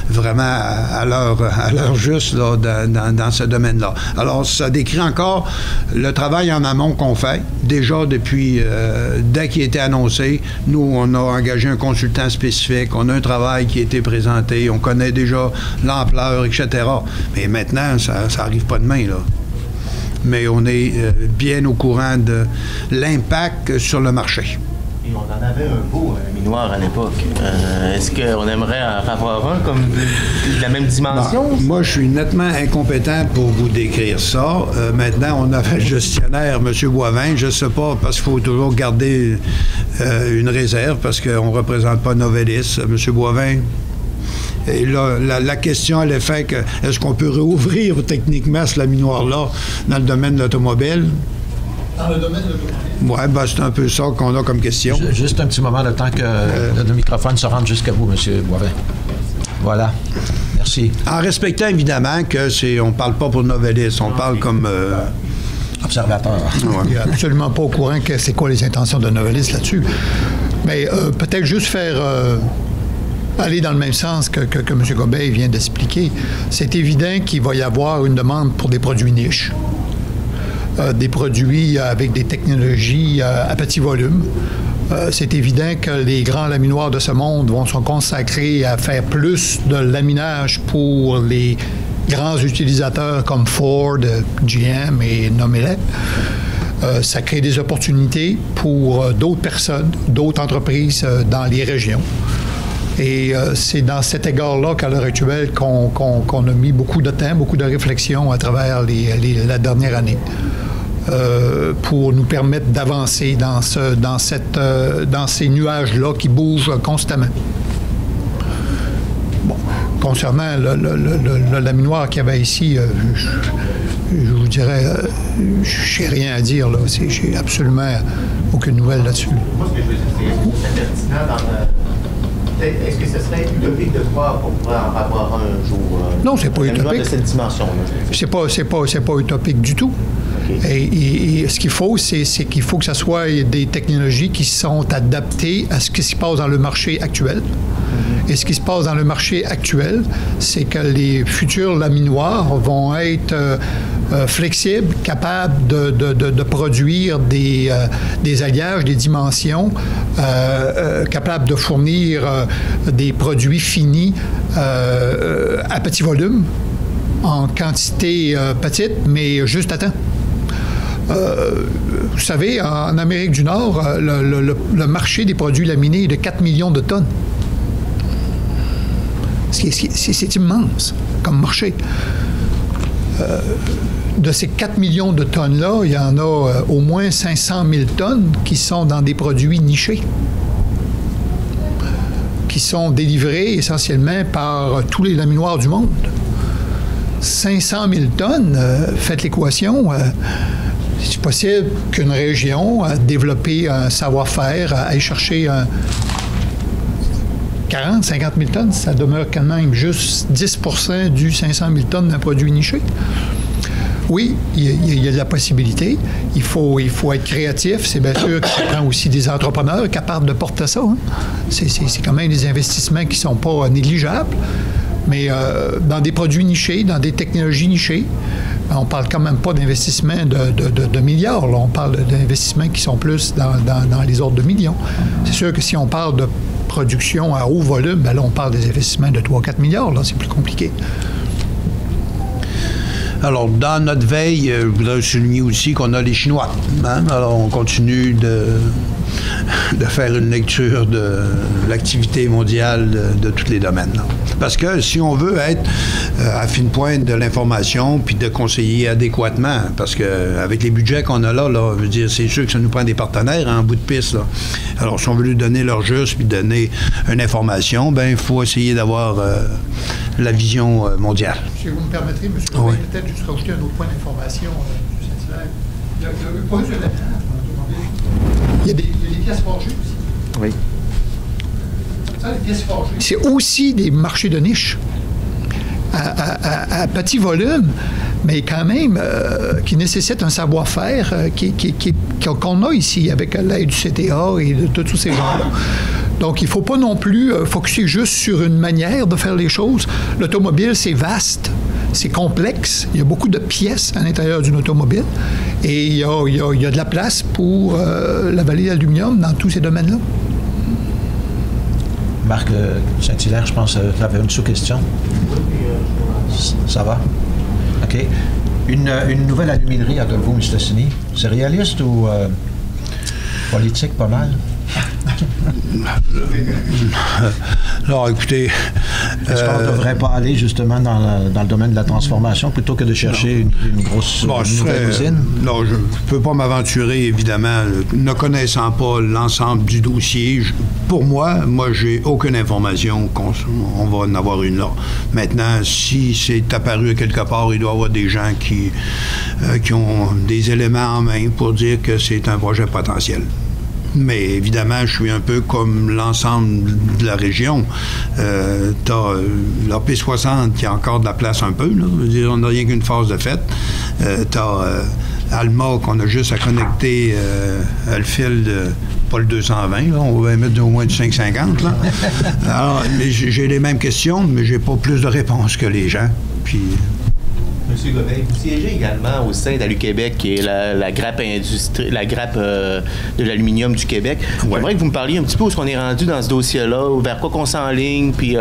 vraiment à l'heure juste là, dans ce domaine-là. Alors, ça décrit encore le travail en amont qu'on fait. Déjà, depuis, dès qu'il a été annoncé, nous, on a engagé un consultant spécifique, on a un travail qui a été présenté, on connaît déjà l'ampleur, etc. Mais maintenant, ça n'arrive pas demain, là. Mais on est bien au courant de l'impact sur le marché. Et on en avait un beau laminoir à l'époque. Est-ce qu'on aimerait en avoir un comme de la même dimension? Moi, je suis nettement incompétent pour vous décrire ça. Maintenant, on avait le gestionnaire, M. Boivin. Je ne sais pas, parce qu'il faut toujours garder une réserve, parce qu'on ne représente pas Novelis. M. Boivin... Et là, la question, elle est faite que est-ce qu'on peut réouvrir techniquement ce laminoir-là dans le domaine de l'automobile? Dans le domaine de l'automobile? Oui, c'est un peu ça qu'on a comme question. Juste un petit moment, le temps que le microphone se rende jusqu'à vous, M. Boivin. Voilà. Merci. En respectant évidemment on ne parle pas pour Novelis, on parle comme... observateur. Il n'est absolument pas au courant que c'est quoi les intentions de Novelis là-dessus. Mais peut-être juste faire... aller dans le même sens que M. Gobeil vient d'expliquer. C'est évident qu'il va y avoir une demande pour des produits niches, des produits avec des technologies à petit volume. C'est évident que les grands laminoirs de ce monde vont se consacrer à faire plus de laminage pour les grands utilisateurs comme Ford, GM et nommez-les. Ça crée des opportunités pour d'autres personnes, d'autres entreprises dans les régions. Et c'est dans cet égard-là qu'à l'heure actuelle qu'on a mis beaucoup de temps, beaucoup de réflexion à travers la dernière année pour nous permettre d'avancer dans ces nuages-là qui bougent constamment. Bon, concernant le laminoir qu'il y avait ici, je vous dirais, je n'ai rien à dire, là. J'ai absolument aucune nouvelle là-dessus. Moi, ce que je veux dire, c'est pertinent dans... Est-ce que ce serait utopique de croire qu'on pourrait en avoir un jour? Non, c'est pas utopique. De cette dimension-là. C'est pas utopique du tout. Okay. Et ce qu'il faut, c'est qu'il faut que ce soit des technologies qui sont adaptées à ce qui se passe dans le marché actuel. Et ce qui se passe dans le marché actuel, c'est que les futurs laminoirs vont être flexibles, capables de produire des alliages, des dimensions, capables de fournir des produits finis à petit volume, en quantité petite, mais juste à temps. Vous savez, en Amérique du Nord, le marché des produits laminés est de 4 millions de tonnes. C'est immense comme marché. De ces 4 millions de tonnes-là, il y en a au moins 500 000 tonnes qui sont dans des produits nichés, qui sont délivrés essentiellement par tous les laminoirs du monde. 500 000 tonnes, faites l'équation, c'est possible qu'une région a développé un savoir-faire, aille chercher 40, 50 000 tonnes, ça demeure quand même juste 10 % du 500 000 tonnes d'un produit niché. Oui, il y a de la possibilité. Il faut être créatif. C'est bien sûr que ça prend aussi des entrepreneurs capables de porter ça. Hein. C'est quand même des investissements qui ne sont pas négligeables. Mais dans des produits nichés, dans des technologies nichées, on ne parle quand même pas d'investissements de milliards. Là. On parle d'investissements qui sont plus dans les ordres de millions. C'est sûr que si on parle de production à haut volume, bien là, on parle des investissements de 3-4 milliards. Là, c'est plus compliqué. Alors, dans notre veille, je voudrais souligner aussi qu'on a les Chinois. Hein? Alors, on continue de faire une lecture de l'activité mondiale de tous les domaines. Là. Parce que si on veut être à fine pointe de l'information puis de conseiller adéquatement, parce qu'avec les budgets qu'on a là, je veux dire, c'est sûr que ça nous prend des partenaires en bout de piste. Là. Alors, si on veut lui donner leur juste puis donner une information, bien, il faut essayer d'avoir la vision mondiale. Si vous me permettrez, M. Gobey, peut-être juste rajouter un autre point d'information, M. Saint-Hilaire. Il y a des pièces forgées aussi. Oui. Ça, les pièces forgées, c'est aussi des marchés de niche à petit volume, mais quand même qui nécessitent un savoir-faire qu'on a ici avec l'aide du CTA et de tous ces gens-là. Donc, il ne faut pas non plus focusser juste sur une manière de faire les choses. L'automobile, c'est vaste, c'est complexe. Il y a beaucoup de pièces à l'intérieur d'une automobile. Et il y a de la place pour la vallée d'aluminium dans tous ces domaines-là. Marc Saint-Hilaire, je pense que tu avais une sous-question. Ça va? OK. Une nouvelle aluminerie à Dolbeau-Mistassini, c'est réaliste ou politique pas mal? Alors, écoutez... Est-ce qu'on ne devrait pas aller justement dans le domaine de la transformation plutôt que de chercher une grosse nouvelle usine? Non, je ne peux pas m'aventurer, évidemment, ne connaissant pas l'ensemble du dossier. Pour moi, j'ai aucune information qu'on va en avoir une là. Maintenant, si c'est apparu quelque part, il doit y avoir des gens qui ont des éléments en main pour dire que c'est un projet potentiel. Mais évidemment, je suis un peu comme l'ensemble de la région. T'as la P60 qui a encore de la place un peu. Là. Je veux dire, on n'a rien qu'une phase de fête. T'as Alma qu'on a juste à connecter le fil de... pas le 220, là, on va mettre au moins du 550. Là. Alors, j'ai les mêmes questions, mais j'ai pas plus de réponses que les gens. Puis... M. Gobey, vous siégez également au sein d'Alu-Québec, qui est la grappe de l'aluminium du Québec. Ouais. J'aimerais que vous me parliez un petit peu où est-ce qu'on est rendu dans ce dossier-là, vers quoi qu'on s'enligne, puis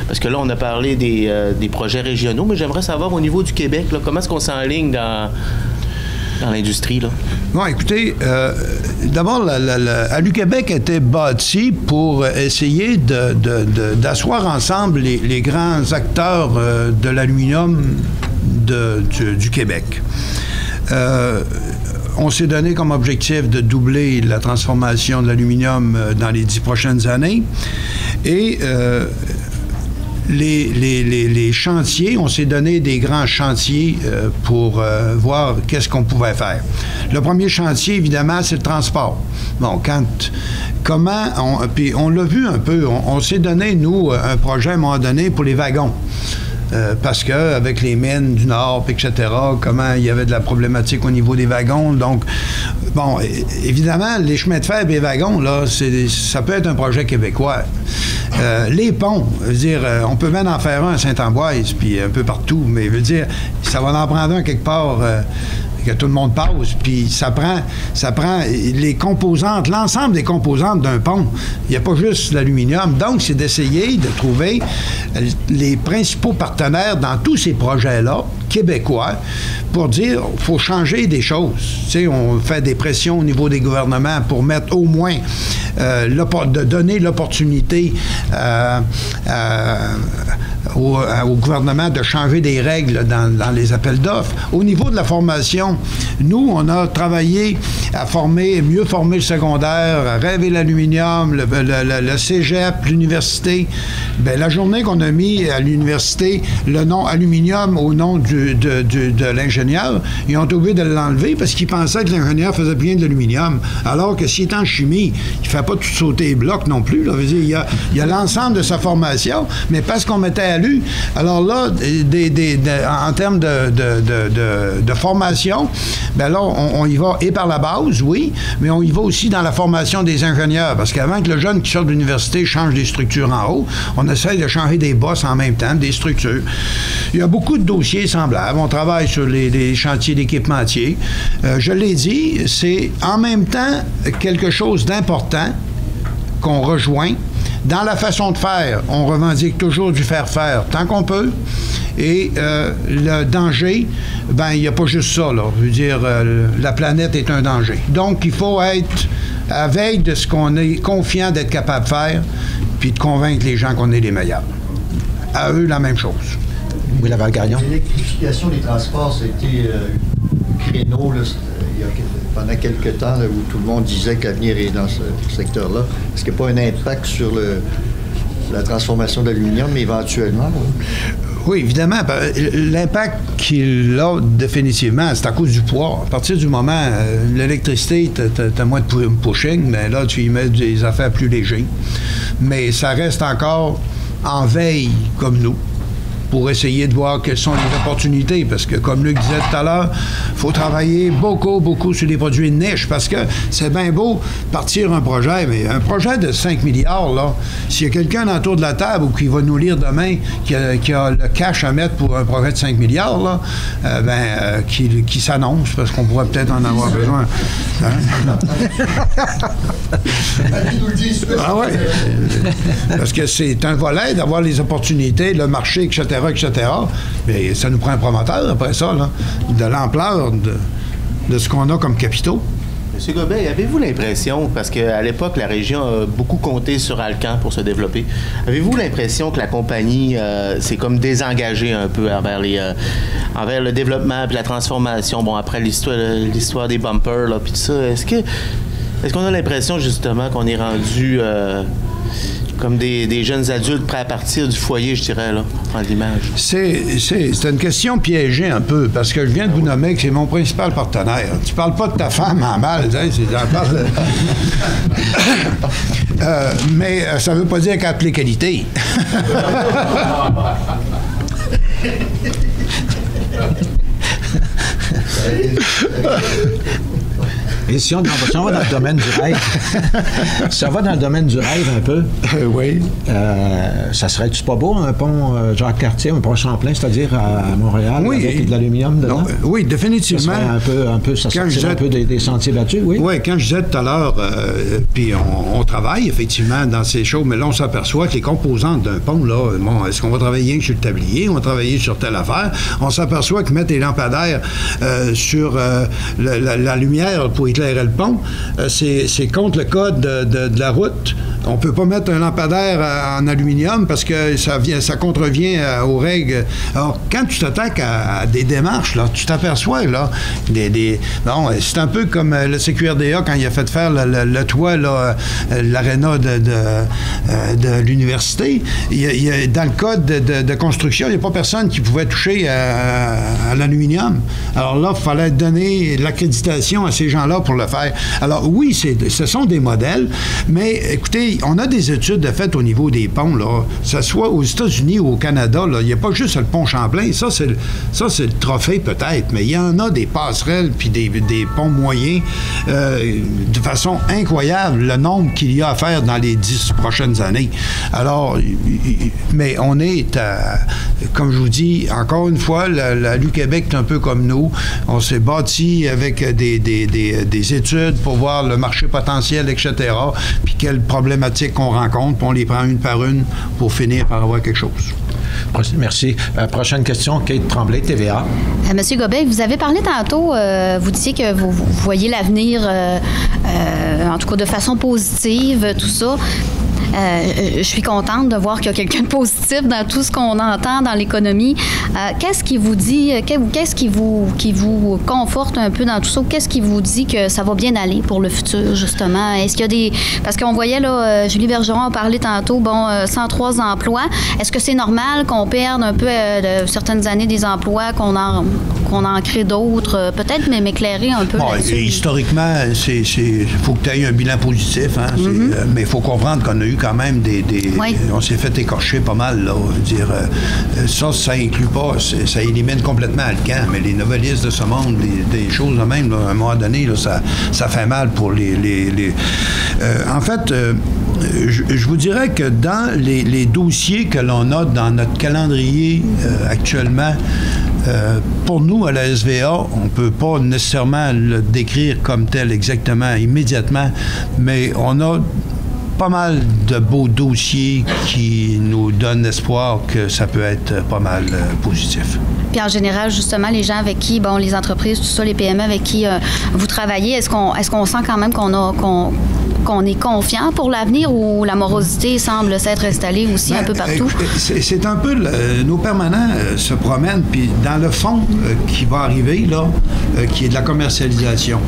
parce que là, on a parlé des projets régionaux, mais j'aimerais savoir au niveau du Québec, là, comment est-ce qu'on s'enligne dans l'industrie, là? Bon, écoutez, d'abord, Alu-Québec était bâti pour essayer d'asseoir ensemble les grands acteurs de l'aluminium du Québec. On s'est donné comme objectif de doubler la transformation de l'aluminium dans les 10 prochaines années. Et les chantiers, on s'est donné des grands chantiers pour voir qu'est-ce qu'on pouvait faire. Le premier chantier, évidemment, c'est le transport. Bon, puis on l'a vu un peu, on s'est donné, nous, un projet à un moment donné pour les wagons. Parce qu'avec les mines du Nord, etc., comment il y avait de la problématique au niveau des wagons. Donc, bon, évidemment, les chemins de fer et les wagons, là, ça peut être un projet québécois. Les ponts, je veux dire, on peut même en faire un à Saint-Ambroise, puis un peu partout, mais je veux dire, ça va en prendre un quelque part que tout le monde passe, puis ça prend les composantes, l'ensemble des composantes d'un pont. Il n'y a pas juste l'aluminium. Donc, c'est d'essayer de trouver les principaux partenaires dans tous ces projets-là, québécois, pour dire qu'il faut changer des choses. Tu sais, on fait des pressions au niveau des gouvernements pour mettre au moins de donner l'opportunité au gouvernement de changer des règles dans les appels d'offres. Au niveau de la formation, nous, on a travaillé à mieux former le secondaire, à rêver l'aluminium, le cégep, l'université. Bien, la journée qu'on a mis à l'université le nom aluminium au nom de l'ingénieur, ils ont été obligés de l'enlever parce qu'ils pensaient que l'ingénieur faisait bien de l'aluminium. Alors que s'il est en chimie, il ne fait pas tout sauter les blocs non plus. Là. Il y a l'ensemble de sa formation, mais parce qu'on mettait alu, alors là, en termes de formation, bien là, on y va et par la base, oui, mais on y va aussi dans la formation des ingénieurs, parce qu'avant que le jeune qui sort de l'université change des structures en haut, on essaie de changer des bosses en même temps, des structures. Il y a beaucoup de dossiers semblables. On travaille sur les chantiers d'équipementiers. Je l'ai dit, c'est en même temps quelque chose d'important qu'on rejoint. Dans la façon de faire, on revendique toujours du faire-faire tant qu'on peut. Et le danger, ben il n'y a pas juste ça, là. Je veux dire, la planète est un danger. Donc, il faut être à veille de ce qu'on est confiant d'être capable de faire, puis de convaincre les gens qu'on est les meilleurs. À eux, la même chose. Oui, Laval-Gagnon. L'électrification des transports, c'était créneau, là, pendant quelques temps, là, où tout le monde disait que l'avenir est dans ce secteur-là. Est-ce qu'il n'y a pas un impact sur la transformation d'aluminium, éventuellement? Là? Oui, évidemment. L'impact qu'il a définitivement, c'est à cause du poids. À partir du moment, l'électricité, t'as moins de pushing, mais là, tu y mets des affaires plus légères. Mais ça reste encore en veille, comme nous, pour essayer de voir quelles sont les opportunités. Parce que, comme Luc disait tout à l'heure, il faut travailler beaucoup sur les produits de niche. Parce que c'est bien beau partir un projet, mais un projet de 5 milliards, là, s'il y a quelqu'un autour de la table ou qui va nous lire demain qui a le cash à mettre pour un projet de 5 milliards, là, qui s'annonce, parce qu'on pourrait peut-être en avoir besoin. Hein? Ah ouais. Parce que c'est un volet d'avoir les opportunités, le marché, etc., mais ça nous prend un promoteur après ça, là, de l'ampleur de ce qu'on a comme capitaux. M. Gobeil, avez-vous l'impression, parce qu'à l'époque, la région a beaucoup compté sur Alcan pour se développer, avez-vous l'impression que la compagnie s'est comme désengagée un peu envers le développement et la transformation, bon, après l'histoire des bumpers, là, puis tout ça, est-ce qu'on a l'impression, justement, qu'on est rendu comme des jeunes adultes prêts à partir du foyer, je dirais, là, en l'image? C'est une question piégée un peu, parce que je viens de vous nommer que c'est mon principal partenaire. Tu parles pas de ta femme en mal, mais ça veut pas dire qu'elle a toutes les qualités. Et si on va dans le domaine du rêve, si on va dans le domaine du rêve un peu, oui. Ça serait-tu pas beau, un pont Jacques-Cartier, un pont Champlain, c'est-à-dire à Montréal, oui, avec de l'aluminium dedans? Oui, définitivement. Ça sortirait un peu des sentiers battus, oui? Oui, quand je disais tout à l'heure, puis on travaille effectivement dans ces choses, mais là, on s'aperçoit que les composantes d'un pont, là, bon, est-ce qu'on va travailler sur le tablier, on va travailler sur telle affaire? On s'aperçoit que mettre des lampadaires sur la lumière pour éclairer le pont, c'est contre le code de la route. On ne peut pas mettre un lampadaire en aluminium parce que ça contrevient aux règles. Alors, quand tu t'attaques à des démarches, là, tu t'aperçois, là, bon, c'est un peu comme le CQRDA quand il a fait faire le toit, là, l'aréna de l'université. Dans le code de construction, il n'y a pas personne qui pouvait toucher à l'aluminium. Alors là, il fallait donner l'accréditation à ces gens-là pour le faire. Alors oui, ce sont des modèles, mais écoutez, on a des études de fait au niveau des ponts, là, que ce soit aux États-Unis ou au Canada, il n'y a pas juste le pont Champlain. Ça, c'est le trophée peut-être, mais il y en a des passerelles puis des ponts moyens de façon incroyable, le nombre qu'il y a à faire dans les 10 prochaines années. Alors, mais on est, comme je vous dis, encore une fois, la l'UQuébec est un peu comme nous. On s'est bâti avec des études pour voir le marché potentiel, etc., puis quelles problématiques qu'on rencontre, puis on les prend une par une pour finir par avoir quelque chose. Merci. Prochaine question, Kate Tremblay, TVA. Monsieur Gobeil, vous avez parlé tantôt, vous disiez que vous voyez l'avenir, en tout cas de façon positive, tout ça. Je suis contente de voir qu'il y a quelqu'un de positif dans tout ce qu'on entend dans l'économie. Qu'est-ce qui vous dit, qu'est-ce qui vous conforte un peu dans tout ça? Qu'est-ce qui vous dit que ça va bien aller pour le futur, justement? Est-ce qu'il y a des... Parce qu'on voyait, là, Julie Bergeron a parlé tantôt, 103 emplois. Est-ce que c'est normal qu'on perde un peu de certaines années des emplois, qu'on en crée d'autres? Peut-être m'éclairer un peu là-dessus. Historiquement, il faut que tu aies un bilan positif, hein? Mais il faut comprendre qu'on a eu quand même on s'est fait écorcher pas mal, là. Dire, ça inclut pas, ça élimine complètement Alcan, mais les novelistes de ce monde, des choses de même, là, à un moment donné, là, ça fait mal pour en fait, je vous dirais que dans les dossiers que l'on a dans notre calendrier actuellement, pour nous, à la SVA, on ne peut pas nécessairement le décrire comme tel exactement, immédiatement, mais on a pas mal de beaux dossiers qui nous donnent espoir que ça peut être pas mal positif. Puis en général, justement, les gens avec qui, les entreprises, tout ça, les PME avec qui vous travaillez, est-ce qu'on sent quand même qu'on est confiant pour l'avenir ou la morosité semble s'être installée aussi un peu partout? C'est un peu... nos permanents se promènent, puis dans le fond qui va arriver, là, qui est de la commercialisation,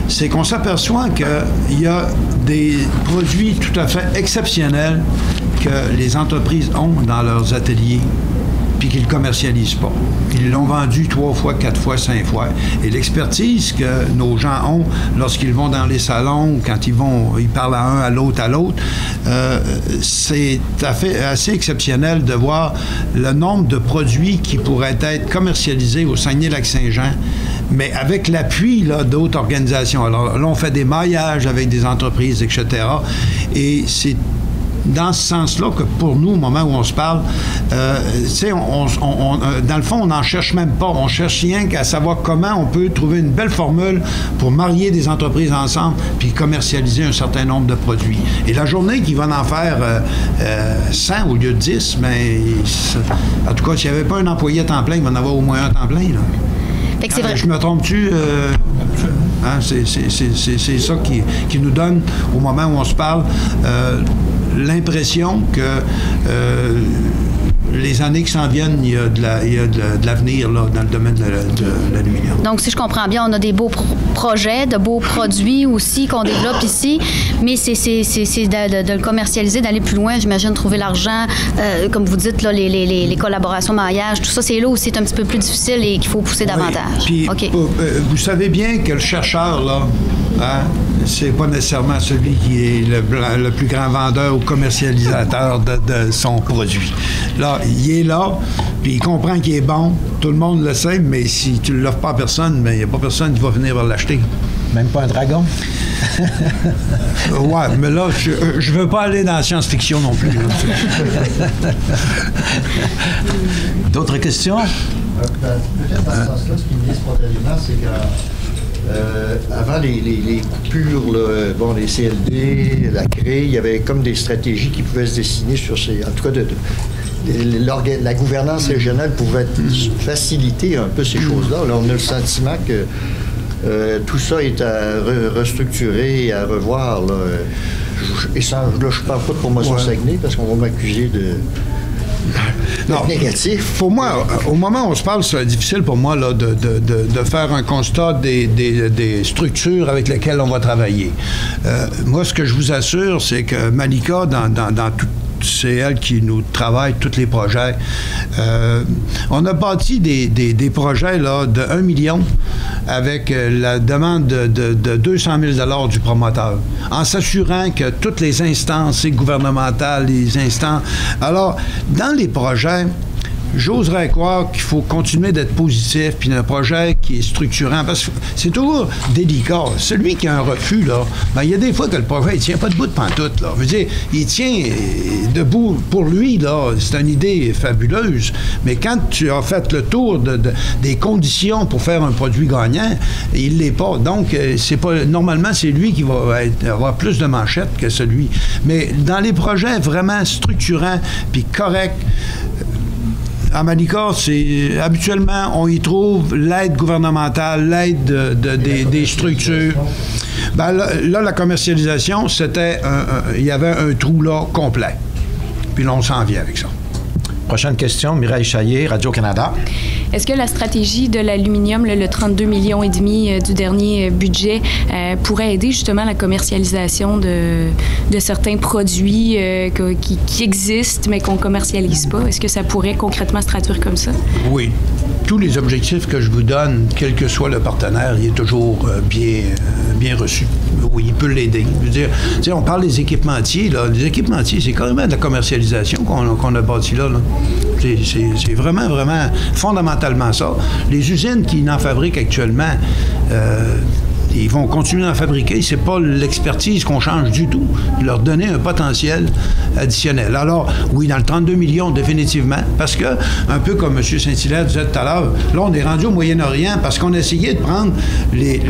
c'est qu'on s'aperçoit qu'il y a des produits tout à fait exceptionnels que les entreprises ont dans leurs ateliers puis qu'ils ne commercialisent pas. Ils l'ont vendu 3 fois, 4 fois, 5 fois. Et l'expertise que nos gens ont lorsqu'ils vont dans les salons, quand ils parlent à un, à l'autre, c'est assez exceptionnel de voir le nombre de produits qui pourraient être commercialisés au Saguenay-Lac-Saint-Jean, mais avec l'appui d'autres organisations. Alors là, on fait des maillages avec des entreprises, etc. Et c'est dans ce sens-là que pour nous, au moment où on se parle, dans le fond, on n'en cherche même pas. On cherche rien qu'à savoir comment on peut trouver une belle formule pour marier des entreprises ensemble puis commercialiser un certain nombre de produits. Et la journée qui va en faire 100 au lieu de 10, mais en tout cas, s'il n'y avait pas un employé à temps plein, il va en avoir au moins un à temps plein, là. Fait que c'est vrai. Je me trompe-tu? C'est ça qui nous donne, au moment où on se parle, l'impression que les années qui s'en viennent, il y a de l'avenir là, dans le domaine de l'aluminium. Donc, si je comprends bien, on a des beaux projets, de beaux produits aussi qu'on développe ici, mais c'est de le commercialiser, d'aller plus loin, j'imagine, trouver l'argent, comme vous dites, là, les collaborations, maillage, tout ça, c'est là où c'est un petit peu plus difficile et qu'il faut pousser davantage. Puis, vous savez bien que le chercheur, là, c'est pas nécessairement celui qui est le plus grand vendeur ou commercialisateur de son produit. Là, il est là, puis il comprend qu'il est bon, tout le monde le sait, mais si tu ne l'offres pas à personne, il n'y a pas personne qui va venir l'acheter. Même pas un dragon? Ouais, mais là, je veux pas aller dans la science-fiction non plus. D'autres questions? Peut-être dans ce sens-là, ce qui me dit spontanément, c'est que avant les coupures, les CLD, la CRE, il y avait comme des stratégies qui pouvaient se dessiner sur ces... En tout cas, la gouvernance régionale pouvait faciliter un peu ces choses-là. Là, on a le sentiment que tout ça est à restructurer et à revoir. Là. Et ça, là, je ne parle pas de promotion Saguenay, parce qu'on va m'accuser de... Non, négatif. Pour moi, au moment où on se parle, c'est difficile pour moi là, de faire un constat des structures avec lesquelles on va travailler. Moi, ce que je vous assure, c'est que Malika, dans c'est elle qui nous travaille tous les projets. On a bâti des projets là, de 1 million avec la demande de 200 000 $ du promoteur, en s'assurant que toutes les instances gouvernementales, les instances... Alors, dans les projets, j'oserais croire qu'il faut continuer d'être positif, puis un projet qui est structurant, parce que c'est toujours délicat. Celui qui a un refus, là, ben, il y a des fois que le projet, il tient pas debout de pantoute, là. Je veux dire, il tient debout pour lui, là, c'est une idée fabuleuse, mais quand tu as fait le tour des conditions pour faire un produit gagnant, il l'est pas. Donc, c'est pas... Normalement, c'est lui qui va avoir plus de manchettes que celui. Mais dans les projets vraiment structurants, puis corrects, à Manicard, habituellement, on y trouve l'aide gouvernementale, l'aide des structures. Ben là, la commercialisation, c'était il y avait un trou là complet. Puis là, on s'en vient avec ça. Prochaine question, Mireille Chaillé, Radio-Canada. Est-ce que la stratégie de l'aluminium, le 32,5 millions du dernier budget, pourrait aider justement la commercialisation de certains produits qui existent, mais qu'on ne commercialise pas? Est-ce que ça pourrait concrètement se traduire comme ça? Oui. Tous les objectifs que je vous donne, quel que soit le partenaire, il est toujours bien reçu. Oui, il peut l'aider. Je veux dire, tu sais, on parle des équipementiers, là. Les équipementiers, c'est carrément de la commercialisation qu'on a bâti là. C'est vraiment, vraiment fondamentalement ça. Les usines qui en fabriquent actuellement, ils vont continuer à en fabriquer. C'est pas l'expertise qu'on change du tout. Leur donner un potentiel additionnel. Alors, oui, dans le 32 millions, définitivement, parce que, un peu comme M. Saint-Hilaire disait tout à l'heure, là, on est rendu au Moyen-Orient parce qu'on a essayé de prendre les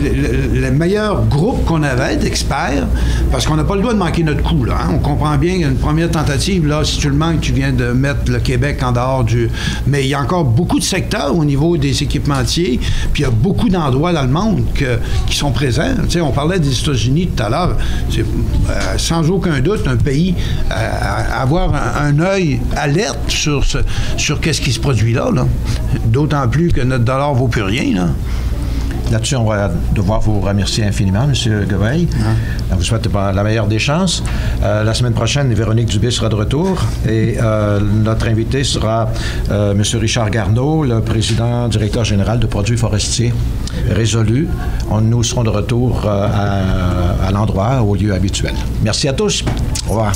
meilleurs groupes qu'on avait d'experts, parce qu'on n'a pas le droit de manquer notre coup, là. Hein? On comprend bien qu'il y a une première tentative, là, si tu le manques, tu viens de mettre le Québec en dehors du... Mais il y a encore beaucoup de secteurs au niveau des équipementiers, puis il y a beaucoup d'endroits dans le monde qui sont présents. Tu sais, on parlait des États-Unis tout à l'heure. C'est sans aucun doute un pays à avoir un œil alerte sur qu'est-ce qui se produit là. D'autant plus que notre dollar vaut plus rien, là. Là-dessus, on va devoir vous remercier infiniment, M. Gobeil. On vous souhaite la meilleure des chances. La semaine prochaine, Véronique Dubé sera de retour et notre invité sera M. Richard Garneau, le président directeur général de Produits forestiers Résolu. Nous serons de retour à l'endroit, au lieu habituel. Merci à tous. Au revoir.